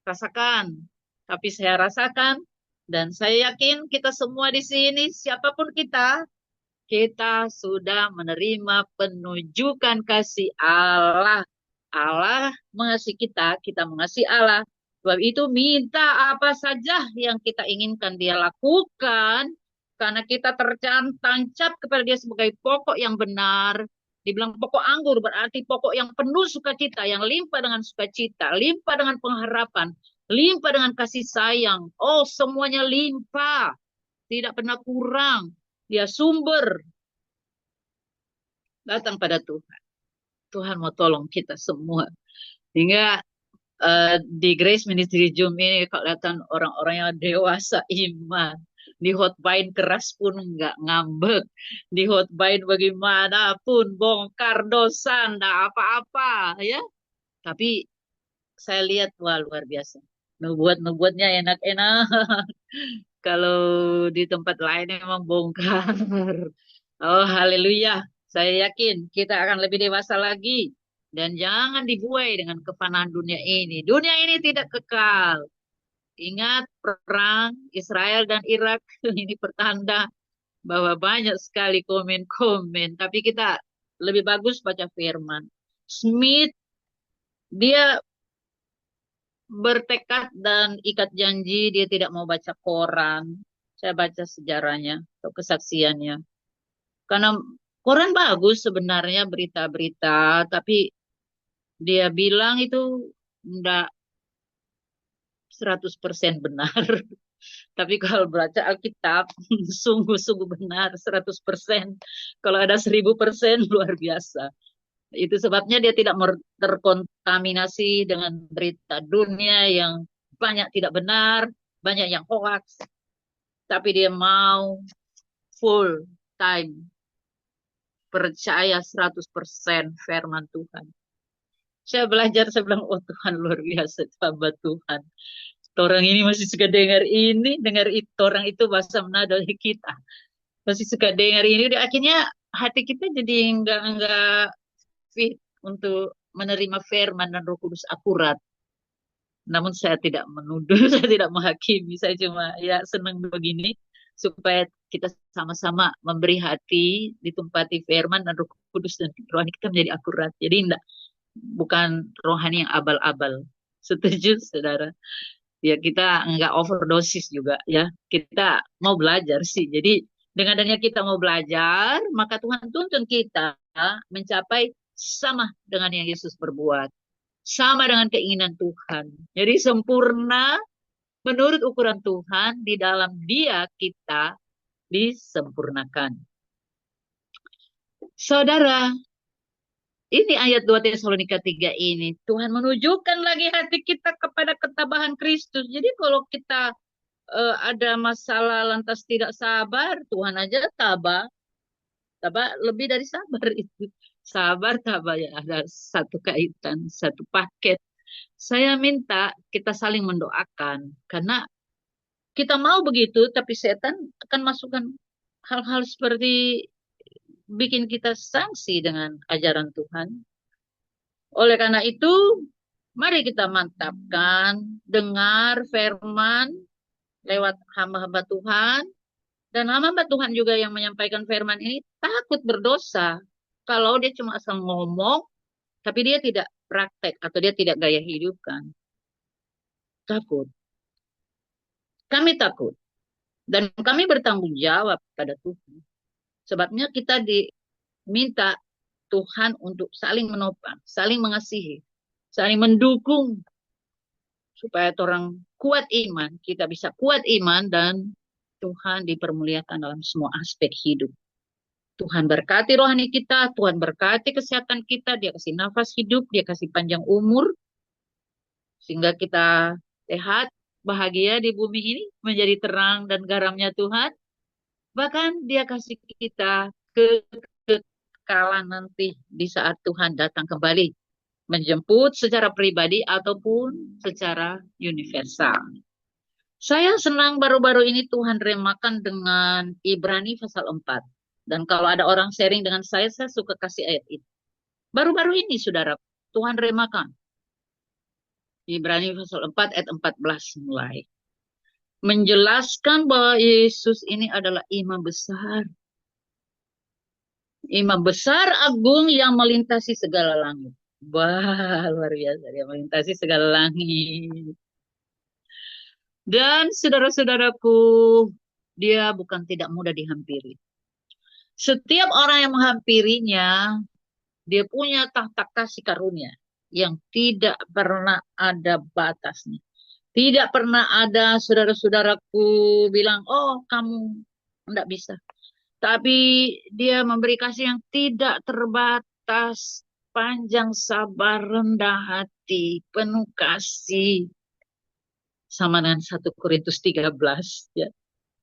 Rasakan. Tapi saya rasakan dan saya yakin kita semua di sini, siapapun kita sudah menerima penunjukan kasih Allah. Allah mengasihi kita, kita mengasihi Allah. Sebab itu minta apa saja yang kita inginkan dia lakukan. Karena kita tancap kepada dia sebagai pokok yang benar. Dibilang pokok anggur berarti pokok yang penuh sukacita, yang limpah dengan sukacita, limpah dengan pengharapan, limpah dengan kasih sayang. Oh, semuanya limpah, tidak pernah kurang. Dia sumber datang pada Tuhan. Tuhan mau tolong kita semua. Hingga di Grace Ministry Zoom ini kelihatan orang-orang yang dewasa iman. Dihotbain keras pun nggak ngambek. Dihotbain bagaimanapun, bongkar dosa, nggak apa-apa. Ya. Tapi saya lihat, wah luar biasa. Nubuat-nubuatnya enak-enak. Kalau di tempat lain memang bongkar. Oh, haleluya. Saya yakin kita akan lebih dewasa lagi. Dan jangan dibuai dengan kefanaan dunia ini. Dunia ini tidak kekal. Ingat perang Israel dan Irak. Ini pertanda bahwa banyak sekali komen-komen. Tapi kita lebih bagus baca firman. Smith, dia bertekad dan ikat janji. Dia tidak mau baca koran. Saya baca sejarahnya atau kesaksiannya. Karena koran bagus sebenarnya berita-berita, tapi dia bilang itu enggak 100% benar. Tapi kalau baca Alkitab, sungguh-sungguh benar 100%. Kalau ada 1000% luar biasa. Itu sebabnya dia tidak terkontaminasi dengan berita dunia yang banyak tidak benar, banyak yang hoax. Tapi dia mau full time percaya 100% firman Tuhan. Saya belajar, saya bilang, oh Tuhan luar biasa, hamba Tuhan. Orang ini masih suka dengar ini, dengar itu, orang itu bahasa Manado kita. Masih suka dengar ini, udah akhirnya hati kita jadi enggak fit untuk menerima firman dan Roh Kudus akurat. Namun saya tidak menuduh, saya tidak menghakimi, saya cuma ya senang begini supaya kita sama-sama memberi hati, ditumpati firman dan Roh Kudus dan rohani kita menjadi akurat. Jadi enggak, bukan rohani yang abal-abal. Setuju, saudara? Ya kita nggak overdosis juga ya. Kita mau belajar sih. Jadi dengan adanya kita mau belajar, maka Tuhan tuntun kita mencapai sama dengan yang Yesus berbuat. Sama dengan keinginan Tuhan. Jadi sempurna menurut ukuran Tuhan, di dalam Dia kita disempurnakan. Saudara, ini ayat 2 Tesalonika 3 ini. Tuhan menunjukkan lagi hati kita kepada ketabahan Kristus. Jadi kalau kita ada masalah lantas tidak sabar, Tuhan aja tabah. Tabah lebih dari sabar itu. Sabar, tabah ya ada satu kaitan, satu paket. Saya minta kita saling mendoakan. Karena kita mau begitu, tapi setan akan masukkan hal-hal seperti bikin kita sanksi dengan ajaran Tuhan. Oleh karena itu, mari kita mantapkan, dengar firman lewat hamba-hamba Tuhan, dan hamba Tuhan juga yang menyampaikan firman ini takut berdosa. Kalau dia cuma asal ngomong, tapi dia tidak praktek atau dia tidak gaya hidupkan. Takut. Kami takut. Dan kami bertanggung jawab pada Tuhan. Sebabnya kita diminta Tuhan untuk saling menopang, saling mengasihi, saling mendukung supaya orang kuat iman, kita bisa kuat iman dan Tuhan dipermuliakan dalam semua aspek hidup. Tuhan berkati rohani kita, Tuhan berkati kesehatan kita, Dia kasih nafas hidup, Dia kasih panjang umur, sehingga kita sehat, bahagia di bumi ini, menjadi terang dan garamnya Tuhan. Bahkan Dia kasih kita kekekalan nanti di saat Tuhan datang kembali, menjemput secara pribadi ataupun secara universal. Saya senang baru-baru ini Tuhan remakan dengan Ibrani pasal 4. Dan kalau ada orang sharing dengan saya suka kasih ayat itu. Baru-baru ini, saudara, Tuhan remakan. Ibrani pasal 4 ayat 14 mulai. Menjelaskan bahwa Yesus ini adalah imam besar. Imam besar agung yang melintasi segala langit. Wah, luar biasa. Dia melintasi segala langit. Dan saudara-saudaraku, dia bukan tidak mudah dihampiri. Setiap orang yang menghampirinya, dia punya tahta kasih karunia yang tidak pernah ada batasnya. Tidak pernah ada saudara-saudaraku bilang, oh kamu tidak bisa. Tapi dia memberi kasih yang tidak terbatas, panjang sabar, rendah hati, penuh kasih. Sama dengan 1 Korintus 13, ya,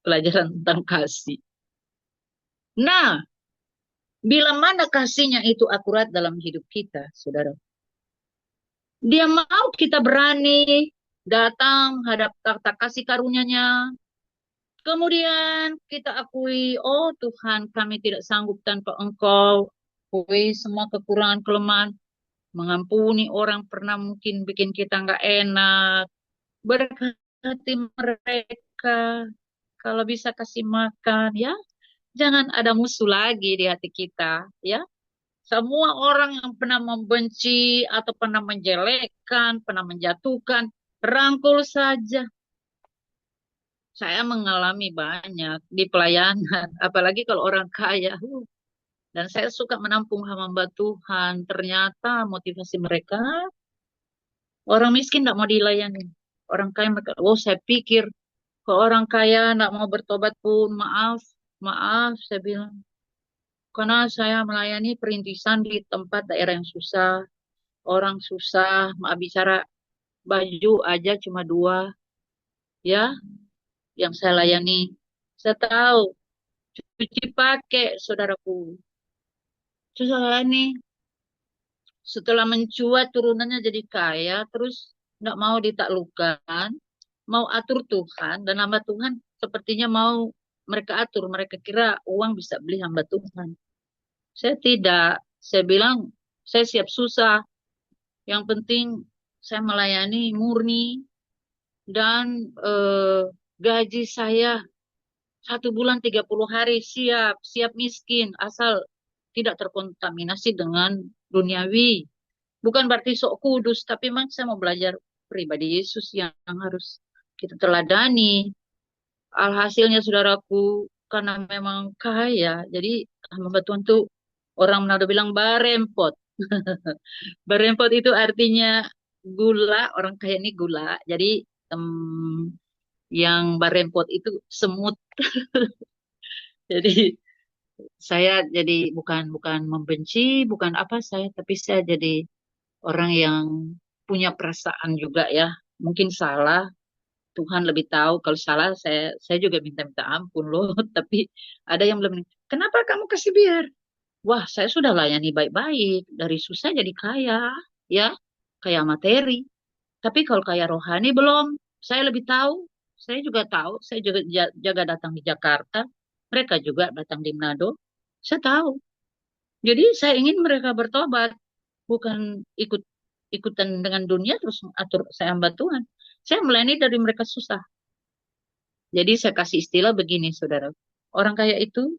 pelajaran tentang kasih. Nah, bila mana kasihnya itu akurat dalam hidup kita, saudara. Dia mau kita berani datang hadap takhta kasih karunia-Nya. Kemudian kita akui, oh Tuhan, kami tidak sanggup tanpa Engkau. Akui semua kekurangan kelemahan, mengampuni orang pernah mungkin bikin kita nggak enak. Berkati mereka, kalau bisa kasih makan, ya. Jangan ada musuh lagi di hati kita, ya. Semua orang yang pernah membenci atau pernah menjelekkan, pernah menjatuhkan, rangkul saja. Saya mengalami banyak di pelayanan, apalagi kalau orang kaya. Dan saya suka menampung hamba Tuhan. Ternyata motivasi mereka, orang miskin tidak mau dilayani. Orang kaya mereka, oh saya pikir kalau orang kaya tidak mau bertobat pun, maaf, maaf, saya bilang. Karena saya melayani perintisan di tempat daerah yang susah, orang susah, maaf bicara, baju aja cuma dua, ya, yang saya layani. Saya tahu, cuci pakai, saudaraku. Terus saya ini, setelah mencuat turunannya jadi kaya, terus nggak mau ditaklukkan, mau atur Tuhan, dan hamba Tuhan sepertinya mau mereka atur. Mereka kira uang bisa beli hamba Tuhan. Saya tidak. Saya bilang, saya siap susah. Yang penting saya melayani murni dan gaji saya 1 bulan 30 hari siap, siap miskin asal tidak terkontaminasi dengan duniawi. Bukan berarti sok kudus, tapi memang saya mau belajar pribadi Yesus yang harus kita teladani. Alhasilnya saudaraku, karena memang kaya, jadi hamba Tuhan tuh orang Manado bilang barempot. Barempot itu artinya gula, orang kaya ini gula. Jadi yang barempot itu semut. Jadi saya jadi bukan bukan membenci, bukan apa saya, tapi saya jadi orang yang punya perasaan juga ya. Mungkin salah, Tuhan lebih tahu. Kalau salah saya juga minta-minta ampun loh. Tapi ada yang belum. Kenapa kamu kasih biar? Wah, saya sudah layani baik-baik. Dari susah jadi kaya, ya, kaya materi. Tapi kalau kaya rohani belum. Saya lebih tahu. Saya juga tahu. Saya juga jaga datang di Jakarta. Mereka juga datang di Manado. Saya tahu. Jadi saya ingin mereka bertobat, bukan ikutan dengan dunia terus atur saya hamba Tuhan. Saya melayani dari mereka susah. Jadi saya kasih istilah begini, saudara. Orang kaya itu,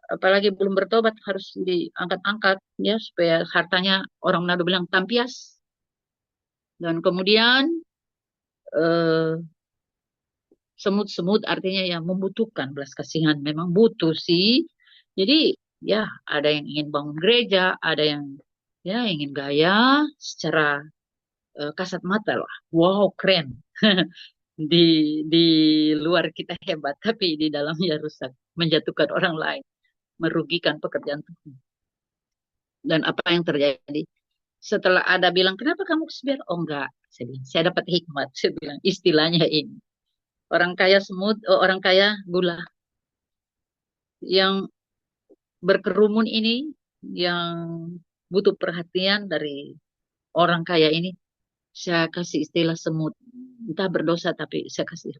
apalagi belum bertobat, harus diangkat-angkat, ya, supaya hartanya orang Manado bilang tampias. Dan kemudian eh, semut-semut artinya ya membutuhkan belas kasihan. Memang butuh sih. Jadi ya ada yang ingin bangun gereja, ada yang ya ingin gaya secara kasat mata lah. Wow, keren. Di di luar kita hebat, tapi di dalamnya rusak, menjatuhkan orang lain, merugikan pekerjaan Tuhan. Dan apa yang terjadi? Setelah ada bilang, kenapa kamu kesebiar? Oh enggak, saya bilang, saya dapat hikmat. Saya bilang, istilahnya ini. Orang kaya semut, oh, orang kaya gula. Yang berkerumun ini, yang butuh perhatian dari orang kaya ini, saya kasih istilah semut. entah berdosa tapi saya kasih.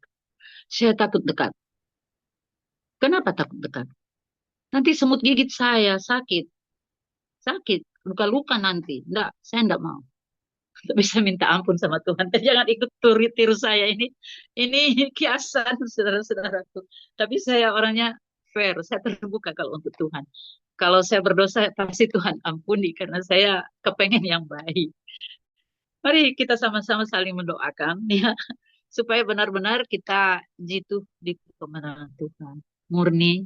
Saya takut dekat. Kenapa takut dekat? Nanti semut gigit saya, sakit, sakit, luka-luka nanti. Enggak, saya enggak mau. Tapi saya minta ampun sama Tuhan. Jangan ikut tiru saya ini kiasan saudara-saudaraku. Tapi saya orangnya fair, saya terbuka kalau untuk Tuhan. Kalau saya berdosa pasti Tuhan ampuni karena saya kepengen yang baik. Mari kita sama-sama saling mendoakan ya supaya benar-benar kita jitu di kebenaran Tuhan. Murni,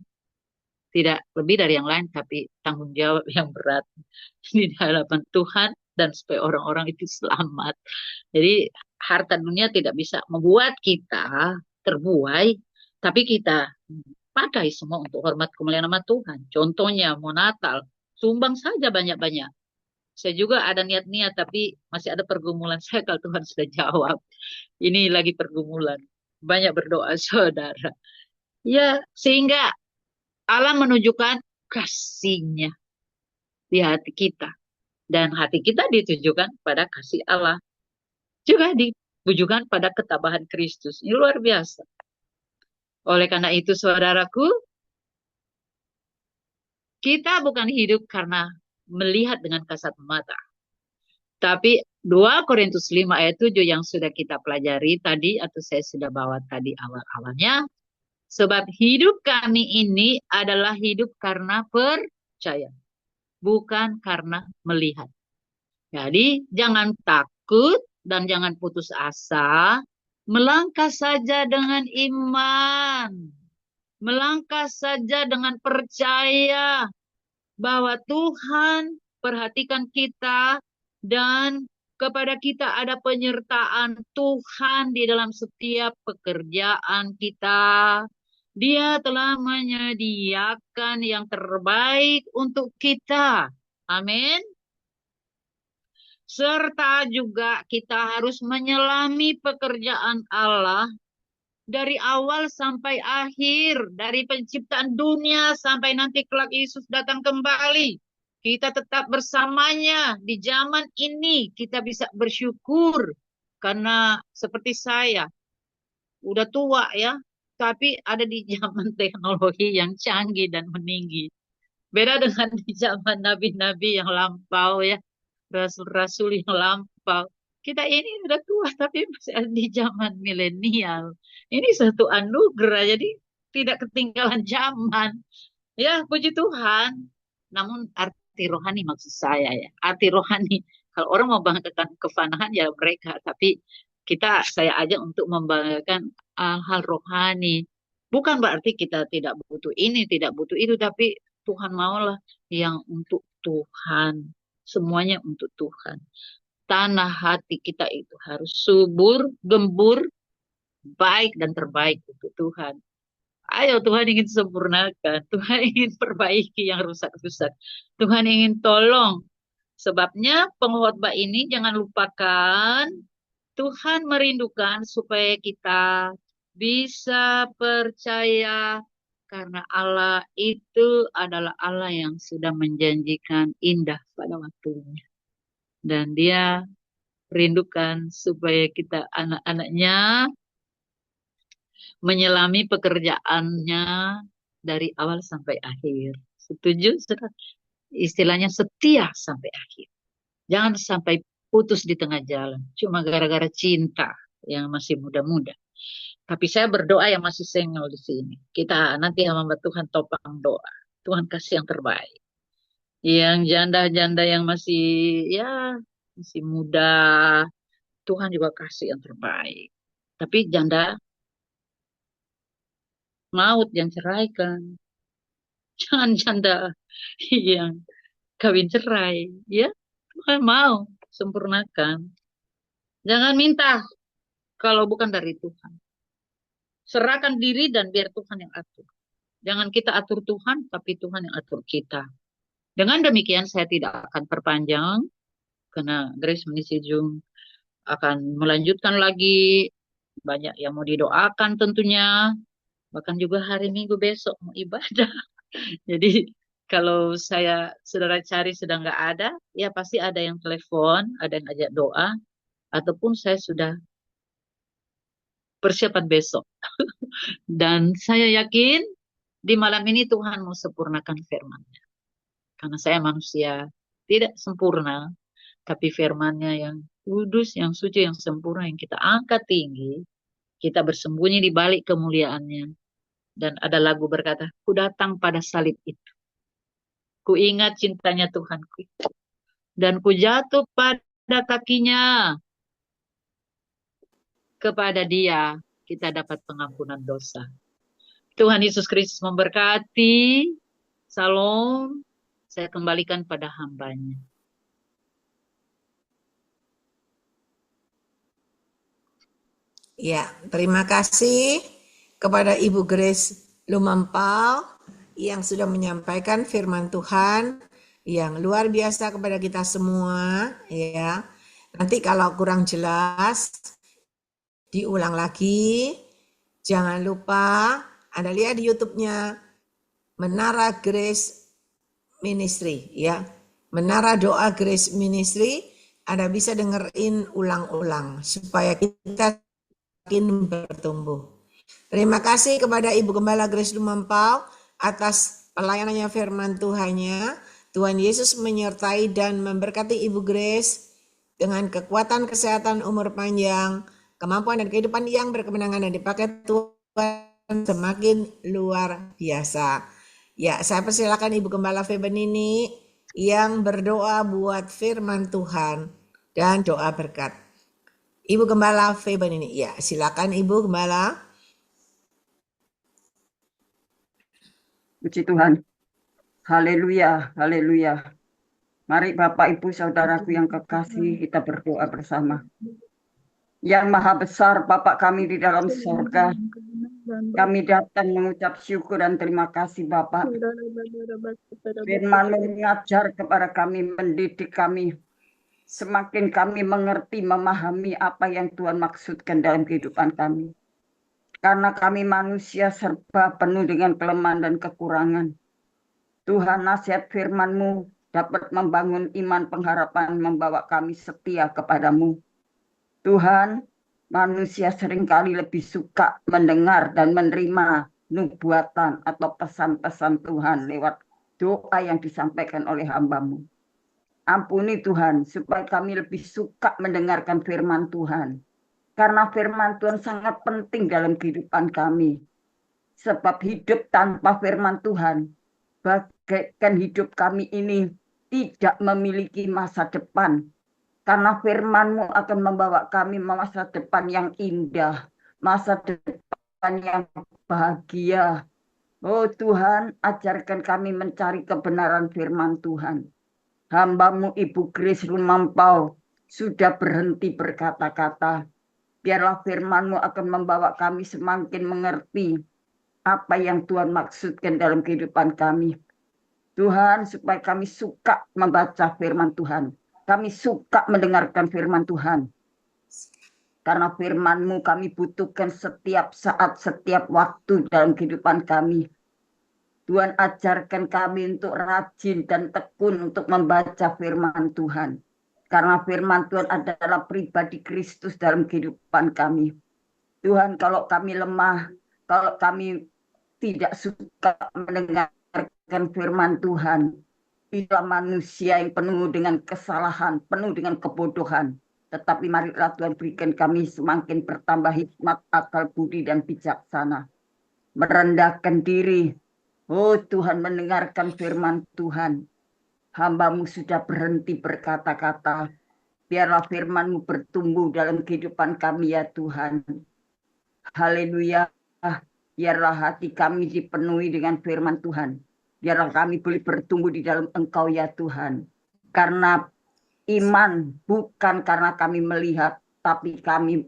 tidak lebih dari yang lain tapi tanggung jawab yang berat di hadapan Tuhan dan supaya orang-orang itu selamat. Jadi harta dunia tidak bisa membuat kita terbuai, tapi kita pakai semua untuk hormat kemuliaan nama Tuhan. Contohnya mau Natal, sumbang saja banyak-banyak. Saya juga ada niat-niat, tapi masih ada pergumulan saya kalau Tuhan sudah jawab. Ini lagi pergumulan. Banyak berdoa, saudara. Ya, sehingga Allah menunjukkan kasih-Nya di hati kita. Dan hati kita ditujukan pada kasih Allah. Juga ditujukan pada ketabahan Kristus. Ini luar biasa. Oleh karena itu, saudaraku, kita bukan hidup karena melihat dengan kasat mata. Tapi 2 Korintus 5 ayat 7 yang sudah kita pelajari tadi, atau saya sudah bawa tadi awal-awalnya, sebab hidup kami ini adalah hidup karena percaya, bukan karena melihat. Jadi jangan takut dan jangan putus asa, melangkah saja dengan iman, melangkah saja dengan percaya bahwa Tuhan perhatikan kita dan kepada kita ada penyertaan Tuhan di dalam setiap pekerjaan kita. Dia telah menyediakan yang terbaik untuk kita. Amin. Serta juga kita harus menyelami pekerjaan Allah dari awal sampai akhir, dari penciptaan dunia sampai nanti kelak Yesus datang kembali. Kita tetap bersamanya di zaman ini. Kita bisa bersyukur karena seperti saya, udah tua ya, tapi ada di zaman teknologi yang canggih dan meninggi. Beda dengan di zaman nabi-nabi yang lampau ya, rasul-rasul yang lampau. Kita ini udah tua tapi masih ada di zaman milenial. Ini satu anugerah, jadi tidak ketinggalan zaman. Ya, puji Tuhan. Namun arti rohani maksud saya ya. Arti rohani, kalau orang mau banggakan kefanahan ya mereka. Tapi saya ajak untuk membanggakan hal rohani. Bukan berarti kita tidak butuh ini, tidak butuh itu. Tapi Tuhan maulah yang untuk Tuhan. Semuanya untuk Tuhan. Tanah hati kita itu harus subur, gembur, baik dan terbaik untuk Tuhan. Ayo Tuhan ingin sempurnakan, Tuhan ingin perbaiki yang rusak-rusak. Tuhan ingin tolong. Sebabnya pengkhotbah ini jangan lupakan, Tuhan merindukan supaya kita bisa percaya karena Allah itu adalah Allah yang sudah menjanjikan indah pada waktunya. Dan dia rindukan supaya kita anak-anaknya menyelami pekerjaannya dari awal sampai akhir. Setuju? Istilahnya setia sampai akhir. Jangan sampai putus di tengah jalan. Cuma gara-gara cinta yang masih muda-muda. Tapi saya berdoa yang masih single di sini. Kita nanti hamba Tuhan topang doa. Tuhan kasih yang terbaik. Yang janda-janda yang masih ya masih muda, Tuhan juga kasih yang terbaik. Tapi janda maut yang ceraikan. Jangan janda yang kawin cerai. Ya, Tuhan mau sempurnakan. Jangan minta kalau bukan dari Tuhan. Serahkan diri dan biar Tuhan yang atur. Jangan kita atur Tuhan, tapi Tuhan yang atur kita. Dengan demikian saya tidak akan perpanjang, karena Grace Mengisi Zoom akan melanjutkan lagi. Banyak yang mau didoakan tentunya. Bahkan juga hari Minggu besok mau ibadah. Jadi kalau saudara cari sudah nggak ada, ya pasti ada yang telepon, ada yang ajak doa, ataupun saya sudah persiapan besok. Dan saya yakin di malam ini Tuhan mau sempurnakan firman-Nya. Karena saya manusia tidak sempurna, tapi firman-Nya yang kudus, yang suci, yang sempurna, yang kita angkat tinggi, kita bersembunyi di balik kemuliaan-Nya. Dan ada lagu berkata, ku datang pada salib itu. Ku ingat cintanya Tuhanku. Dan ku jatuh pada kakinya. Kepada Dia kita dapat pengampunan dosa. Tuhan Yesus Kristus memberkati. Salam. Saya kembalikan pada hambanya. Ya, terima kasih kepada Ibu Grace Lumampau yang sudah menyampaikan firman Tuhan yang luar biasa kepada kita semua, ya. Nanti kalau kurang jelas diulang lagi. Jangan lupa Anda lihat di YouTube-nya Menara Grace Ministry, ya. Menara Doa Grace Ministry, Anda bisa dengerin ulang-ulang supaya kita makin bertumbuh. Terima kasih kepada Ibu Gembala Grace Lumampau atas pelayanannya firman Tuhannya. Tuhan Yesus menyertai dan memberkati Ibu Grace dengan kekuatan, kesehatan, umur panjang, kemampuan dan kehidupan yang berkemenangan dan dipakai Tuhan semakin luar biasa. Ya, saya persilakan Ibu Gembala Febenini yang berdoa buat firman Tuhan dan doa berkat. Ibu Gembala Febenini, ya silakan Ibu Gembala. Puji Tuhan. Haleluya, haleluya. Mari Bapak, Ibu, Saudaraku yang kekasih, kita berdoa bersama. Yang Maha Besar, Bapak kami di dalam surga, kami datang mengucap syukur dan terima kasih Bapak. Firman mengajar kepada kami, mendidik kami. Semakin kami mengerti, memahami apa yang Tuhan maksudkan dalam kehidupan kami. Karena kami manusia serba penuh dengan kelemahan dan kekurangan. Tuhan, nasihat firman-Mu dapat membangun iman pengharapan, membawa kami setia kepadamu. Tuhan, manusia seringkali lebih suka mendengar dan menerima nubuatan atau pesan-pesan Tuhan lewat doa yang disampaikan oleh hamba-Mu. Ampuni Tuhan, supaya kami lebih suka mendengarkan firman Tuhan. Karena firman Tuhan sangat penting dalam kehidupan kami. Sebab hidup tanpa firman Tuhan, bagaikan hidup kami ini tidak memiliki masa depan. Karena firman-Mu akan membawa kami masa depan yang indah, masa depan yang bahagia. Oh Tuhan, ajarkan kami mencari kebenaran firman Tuhan. Hamba-Mu Ibu Grace Lumampau sudah berhenti berkata-kata. Biarlah firman-Mu akan membawa kami semakin mengerti apa yang Tuhan maksudkan dalam kehidupan kami. Tuhan, supaya kami suka membaca firman Tuhan. Kami suka mendengarkan firman Tuhan. Karena firman-Mu kami butuhkan setiap saat, setiap waktu dalam kehidupan kami. Tuhan, ajarkan kami untuk rajin dan tekun untuk membaca firman Tuhan. Karena firman Tuhan adalah pribadi Kristus dalam kehidupan kami. Tuhan, kalau kami lemah, kalau kami tidak suka mendengarkan firman Tuhan, itulah manusia yang penuh dengan kesalahan, penuh dengan kebodohan. Tetapi marilah Tuhan berikan kami semakin bertambah hikmat, akal budi, dan bijaksana. Merendahkan diri. Oh Tuhan, mendengarkan firman Tuhan. Hamba-Mu sudah berhenti berkata-kata. Biarlah firman-Mu bertumbuh dalam kehidupan kami ya Tuhan. Haleluya. Biarlah hati kami dipenuhi dengan firman Tuhan. Biarlah kami boleh bertumbuh di dalam Engkau ya Tuhan. Karena iman bukan karena kami melihat, tapi kami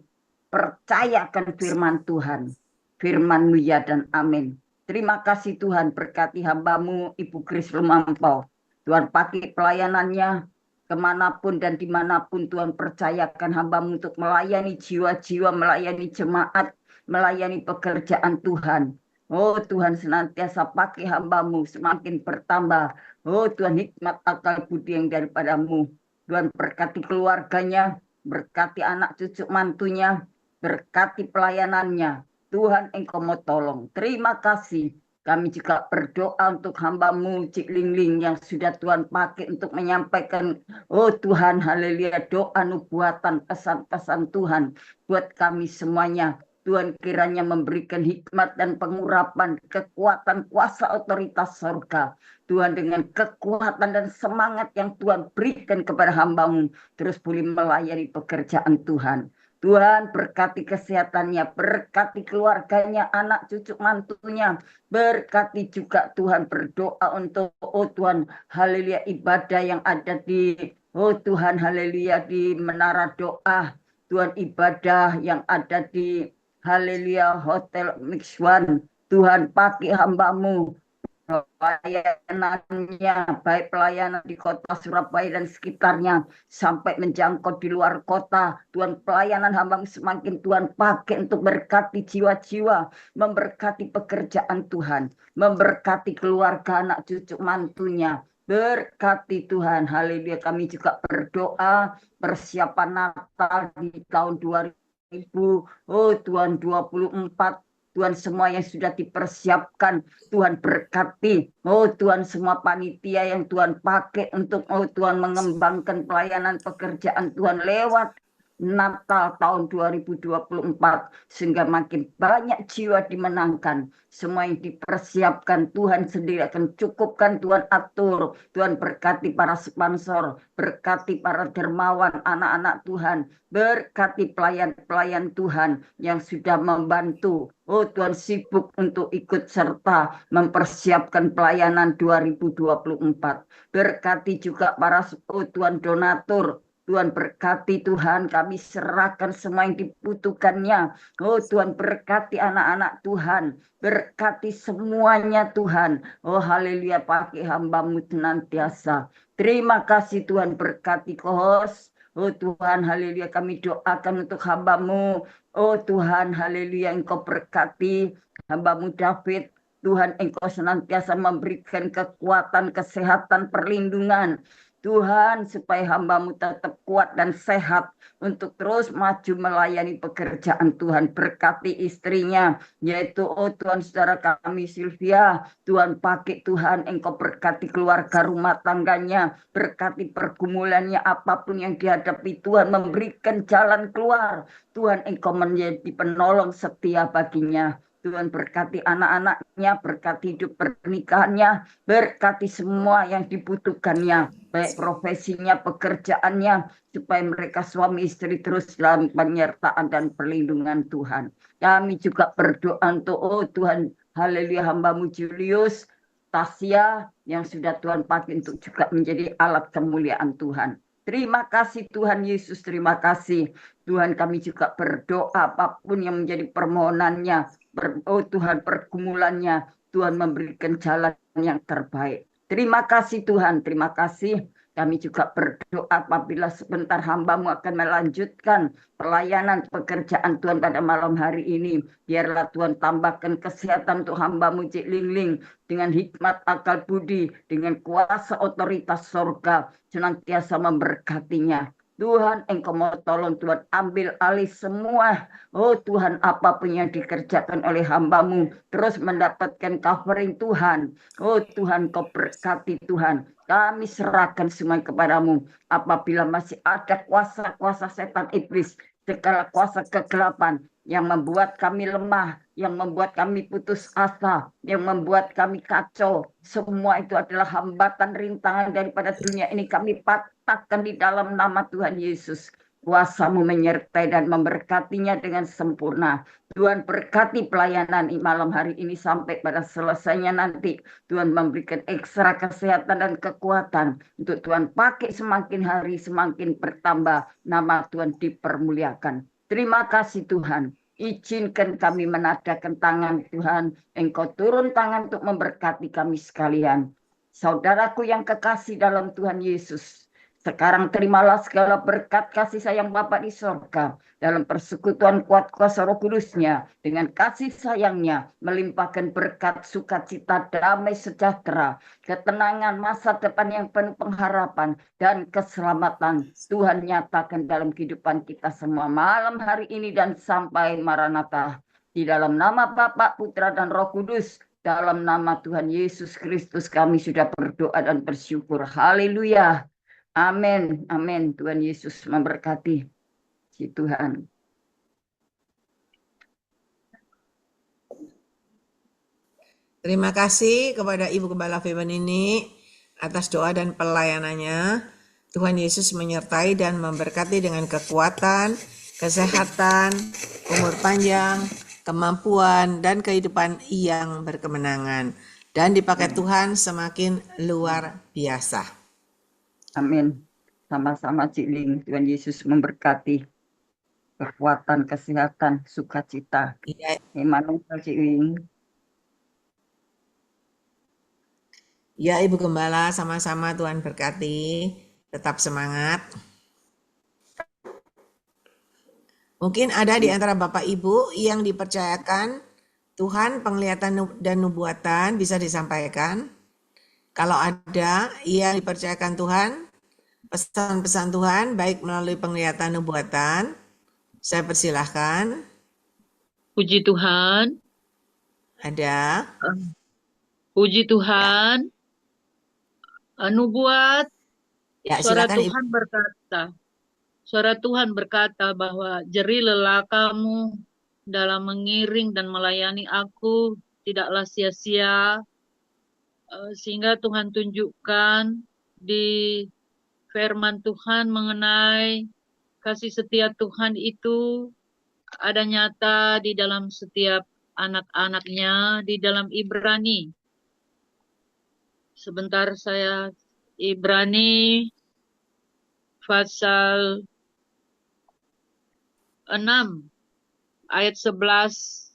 percayakan firman Tuhan. Firman-Mu ya dan amin. Terima kasih Tuhan, berkati hamba-Mu Ibu Grace Lumampau. Tuhan pakai pelayanannya kemanapun dan dimanapun Tuhan percayakan hamba-Mu untuk melayani jiwa-jiwa, melayani jemaat, melayani pekerjaan Tuhan. Oh Tuhan, senantiasa pakai hamba-Mu semakin bertambah. Oh Tuhan, hikmat akal budi yang daripada-Mu. Tuhan berkati keluarganya, berkati anak cucu mantunya, berkati pelayanannya. Tuhan, Engkau mau tolong. Terima kasih. Kami juga berdoa untuk hamba-Mu Cik Lingling yang sudah Tuhan pakai untuk menyampaikan, oh Tuhan, haleluya, doa nubuatan, pesan-pesan Tuhan buat kami semuanya. Tuhan kiranya memberikan hikmat dan pengurapan, kekuatan, kuasa, otoritas surga. Tuhan dengan kekuatan dan semangat yang Tuhan berikan kepada hamba-Mu, terus boleh melayani pekerjaan Tuhan. Tuhan berkati kesehatannya, berkati keluarganya, anak cucu mantunya, berkati juga Tuhan, berdoa untuk, oh Tuhan, haleluya, ibadah yang ada di, oh Tuhan, haleluya, di menara doa. Tuhan, ibadah yang ada di, haleluya, Hotel Mix One. Tuhan, pakai hamba-Mu, pelayanannya, baik pelayanan di kota Surabaya dan sekitarnya, sampai menjangkau di luar kota. Tuhan, pelayanan hamba semakin Tuhan pakai untuk berkati jiwa-jiwa, memberkati pekerjaan Tuhan, memberkati keluarga, anak cucu mantunya. Berkati Tuhan, haleluya. Kami juga berdoa persiapan Natal di tahun 2000, oh Tuhan, 24. Tuhan, semua yang sudah dipersiapkan, Tuhan berkati. Oh Tuhan, semua panitia yang Tuhan pakai untuk, oh Tuhan, mengembangkan pelayanan pekerjaan Tuhan lewat Natal tahun 2024. Sehingga makin banyak jiwa dimenangkan. Semua yang dipersiapkan Tuhan sendiri akan cukupkan, Tuhan atur. Tuhan berkati para sponsor, berkati para dermawan, anak-anak Tuhan. Berkati pelayan-pelayan Tuhan yang sudah membantu. Oh Tuhan, sibuk untuk ikut serta mempersiapkan pelayanan 2024. Berkati juga para, oh Tuhan, donatur. Tuhan berkati Tuhan, kami serahkan semua yang dibutuhkannya. Oh Tuhan, berkati anak-anak Tuhan. Berkati semuanya Tuhan. Oh haleluya, pakai hamba-Mu senantiasa. Terima kasih Tuhan, berkati host. Oh Tuhan, haleluya, kami doakan untuk hamba-Mu. Oh Tuhan, haleluya, Engkau berkati hamba-Mu David. Tuhan, Engkau senantiasa memberikan kekuatan, kesehatan, perlindungan. Tuhan, supaya hamba-Mu tetap kuat dan sehat untuk terus maju melayani pekerjaan Tuhan. Berkati istrinya, yaitu, oh Tuhan, saudara kami Sylvia. Tuhan, pakai Tuhan, Engkau berkati keluarga rumah tangganya, berkati pergumulannya, apapun yang dihadapi Tuhan, memberikan jalan keluar. Tuhan, Engkau menjadi penolong setia baginya. Tuhan, berkati anak-anaknya, berkati hidup pernikahannya, berkati semua yang dibutuhkannya, baik profesinya, pekerjaannya, supaya mereka suami istri terus dalam penyertaan dan perlindungan Tuhan. Kami juga berdoa untuk, oh Tuhan, haleluya, hamba-Mu Julius, Tasya, yang sudah Tuhan pakai untuk juga menjadi alat kemuliaan Tuhan. Terima kasih Tuhan Yesus, terima kasih. Tuhan, kami juga berdoa apapun yang menjadi permohonannya, oh Tuhan, pergumulannya, Tuhan memberikan jalan yang terbaik. Terima kasih Tuhan, terima kasih. Kami juga berdoa apabila sebentar hamba-Mu akan melanjutkan pelayanan pekerjaan Tuhan pada malam hari ini. Biarlah Tuhan tambahkan kesehatan untuk hamba-Mu Cik Lingling dengan hikmat, akal budi, dengan kuasa otoritas surga, senantiasa memberkatinya. Tuhan, Engkau mau tolong Tuhan, ambil alih semua, oh Tuhan, apapun yang dikerjakan oleh hamba-Mu, terus mendapatkan covering Tuhan. Oh Tuhan, Kau berkati Tuhan. Kami serahkan semua kepada-Mu. Apabila masih ada kuasa-kuasa setan iblis, segala kuasa kegelapan yang membuat kami lemah, yang membuat kami putus asa, yang membuat kami kacau, semua itu adalah hambatan rintangan daripada dunia ini. Kami patahkan di dalam nama Tuhan Yesus. Kuasa-Mu menyertai dan memberkatinya dengan sempurna. Tuhan, berkati pelayanan malam hari ini sampai pada selesainya nanti. Tuhan memberikan ekstra kesehatan dan kekuatan untuk Tuhan pakai semakin hari semakin bertambah, nama Tuhan dipermuliakan. Terima kasih Tuhan. Izinkan kami menadahkan tangan Tuhan. Engkau turun tangan untuk memberkati kami sekalian. Saudaraku yang kekasih dalam Tuhan Yesus, Sekarang terimalah segala berkat kasih sayang Bapa di sorga dalam persekutuan kuat kuasa Roh Kudusnya dengan kasih sayangnya melimpahkan berkat sukacita, damai sejahtera, ketenangan, masa depan yang penuh pengharapan dan keselamatan Tuhan nyatakan dalam kehidupan kita semua malam hari ini dan sampai Maranatha. Di dalam nama Bapa, Putra dan Roh Kudus, dalam nama Tuhan Yesus Kristus kami sudah berdoa dan bersyukur. Haleluya. Amin, amin. Tuhan Yesus memberkati. Si Tuhan. Terima kasih kepada Ibu Gembala Firman ini atas doa dan pelayanannya. Tuhan Yesus menyertai dan memberkati dengan kekuatan, kesehatan, umur panjang, kemampuan, dan kehidupan yang berkemenangan. Dan dipakai Tuhan semakin luar biasa. Amin. Sama-sama Cik Ling. Tuhan Yesus memberkati. Kekuatan, kesehatan, sukacita. Ya, Emmanuel Cik Ling. ya Ibu Gembala, sama-sama Tuhan berkati. Tetap semangat. Mungkin ada di antara Bapak Ibu yang dipercayakan Tuhan penglihatan dan nubuatan, bisa disampaikan. Kalau ada yang dipercayakan Tuhan, pesan-pesan Tuhan baik melalui penglihatan nubuatan, saya persilahkan. Puji Tuhan. Ada. Puji Tuhan. Nubuat. Ya, Suara silakan Ibu. Tuhan berkata. Suara Tuhan berkata bahwa jerih lelah kamu dalam mengiring dan melayani aku tidaklah sia-sia, sehingga Tuhan tunjukkan di firman Tuhan mengenai kasih setia Tuhan itu ada nyata di dalam setiap anak-anaknya di dalam Ibrani. Sebentar saya Ibrani pasal 6 ayat 11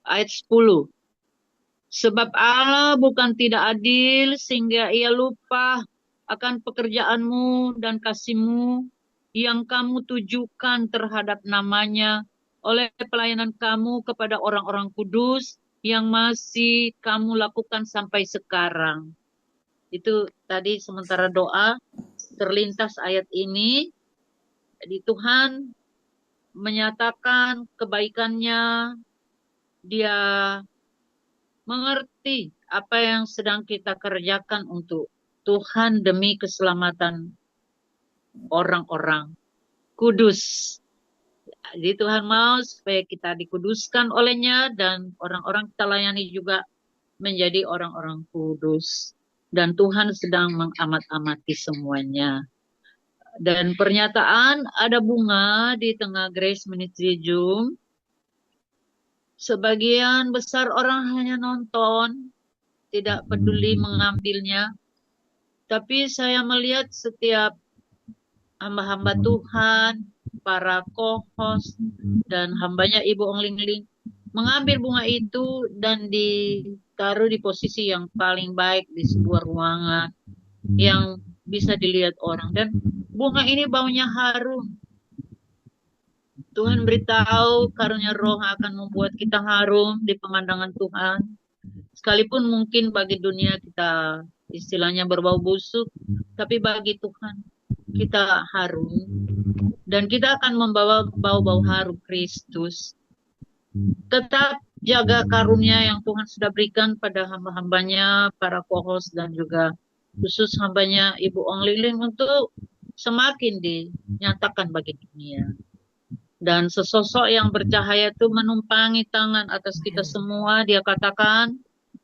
ayat 10. Sebab Allah bukan tidak adil sehingga ia lupa akan pekerjaanmu dan kasihmu yang kamu tujukan terhadap namanya oleh pelayanan kamu kepada orang-orang kudus yang masih kamu lakukan sampai sekarang. Itu tadi sementara doa terlintas ayat ini. Jadi Tuhan menyatakan kebaikannya, Dia mengerti apa yang sedang kita kerjakan untuk Tuhan demi keselamatan orang-orang kudus. Jadi Tuhan mau supaya kita dikuduskan olehnya dan orang-orang kita layani juga menjadi orang-orang kudus. Dan Tuhan sedang mengamat-amati semuanya. Dan pernyataan ada bunga di tengah Grace Ministry Zoom. Sebagian besar orang hanya nonton, tidak peduli mengambilnya. Tapi saya melihat setiap hamba-hamba Tuhan, para co-host, dan hambanya Ibu Ong Ling Ling mengambil bunga itu dan ditaruh di posisi yang paling baik di sebuah ruangan yang bisa dilihat orang. Dan bunga ini baunya harum. Tuhan beritahu karunia roh akan membuat kita harum di pemandangan Tuhan. Sekalipun mungkin bagi dunia kita istilahnya berbau busuk, tapi bagi Tuhan kita harum. Dan kita akan membawa bau-bau harum Kristus. Tetap jaga karunia yang Tuhan sudah berikan pada hamba-hambanya, para co-host dan juga khusus hambanya Ibu Ong Ling Ling untuk semakin dinyatakan bagi dunia. Dan sesosok yang bercahaya itu menumpangi tangan atas kita semua. Dia katakan,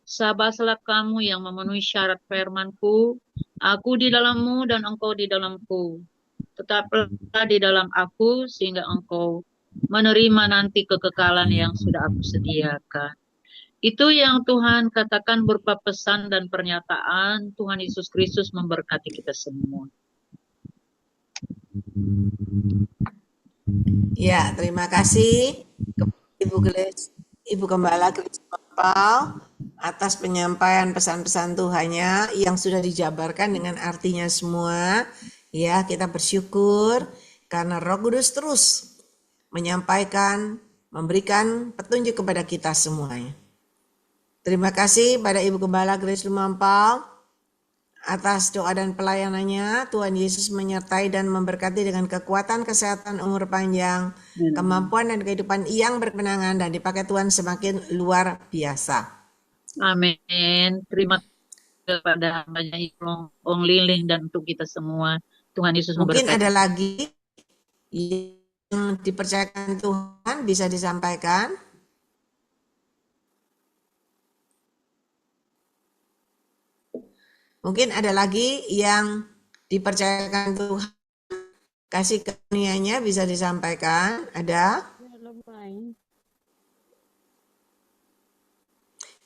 sabarlah kamu yang memenuhi syarat firman-Ku. Aku di dalammu dan engkau di dalamku. Tetaplah di dalam aku sehingga engkau menerima nanti kekekalan yang sudah aku sediakan. Itu yang Tuhan katakan berupa pesan dan pernyataan. Tuhan Yesus Kristus memberkati kita semua. Ya, terima kasih Ibu Gembala Grace Papal atas penyampaian pesan-pesan Tuhannya yang sudah dijabarkan dengan artinya semua. Ya, kita bersyukur karena Roh Kudus terus menyampaikan, memberikan petunjuk kepada kita semuanya. Terima kasih pada Ibu Gembala Grace Lumampau atas doa dan pelayanannya. Tuhan Yesus menyertai dan memberkati dengan kekuatan, kesehatan, umur panjang, kemampuan dan kehidupan yang berkemenangan, dan dipakai Tuhan semakin luar biasa. Amin. Terima kasih kepada hambanya Ong Liling dan untuk kita semua. Tuhan Yesus Mungkin memberkati. ada lagi yang dipercayakan Tuhan bisa disampaikan. Mungkin ada lagi yang dipercayakan Tuhan, kasih karunia-Nya bisa disampaikan. Ada?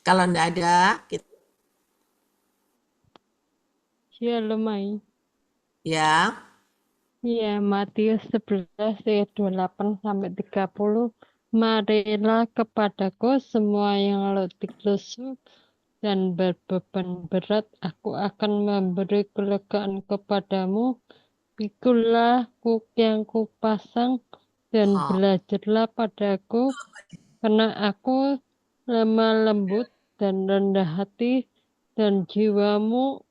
Kalau enggak ada, kita... Ya. Ya, Matius 11 ayat 28 sampai 30. Marilah kepadaku semua yang letih lesu dan berbeban berat, aku akan memberi kelegaan kepadamu. Pikulah kuk yang kupasang dan belajarlah padaku, karena aku lemah lembut dan rendah hati, dan jiwamu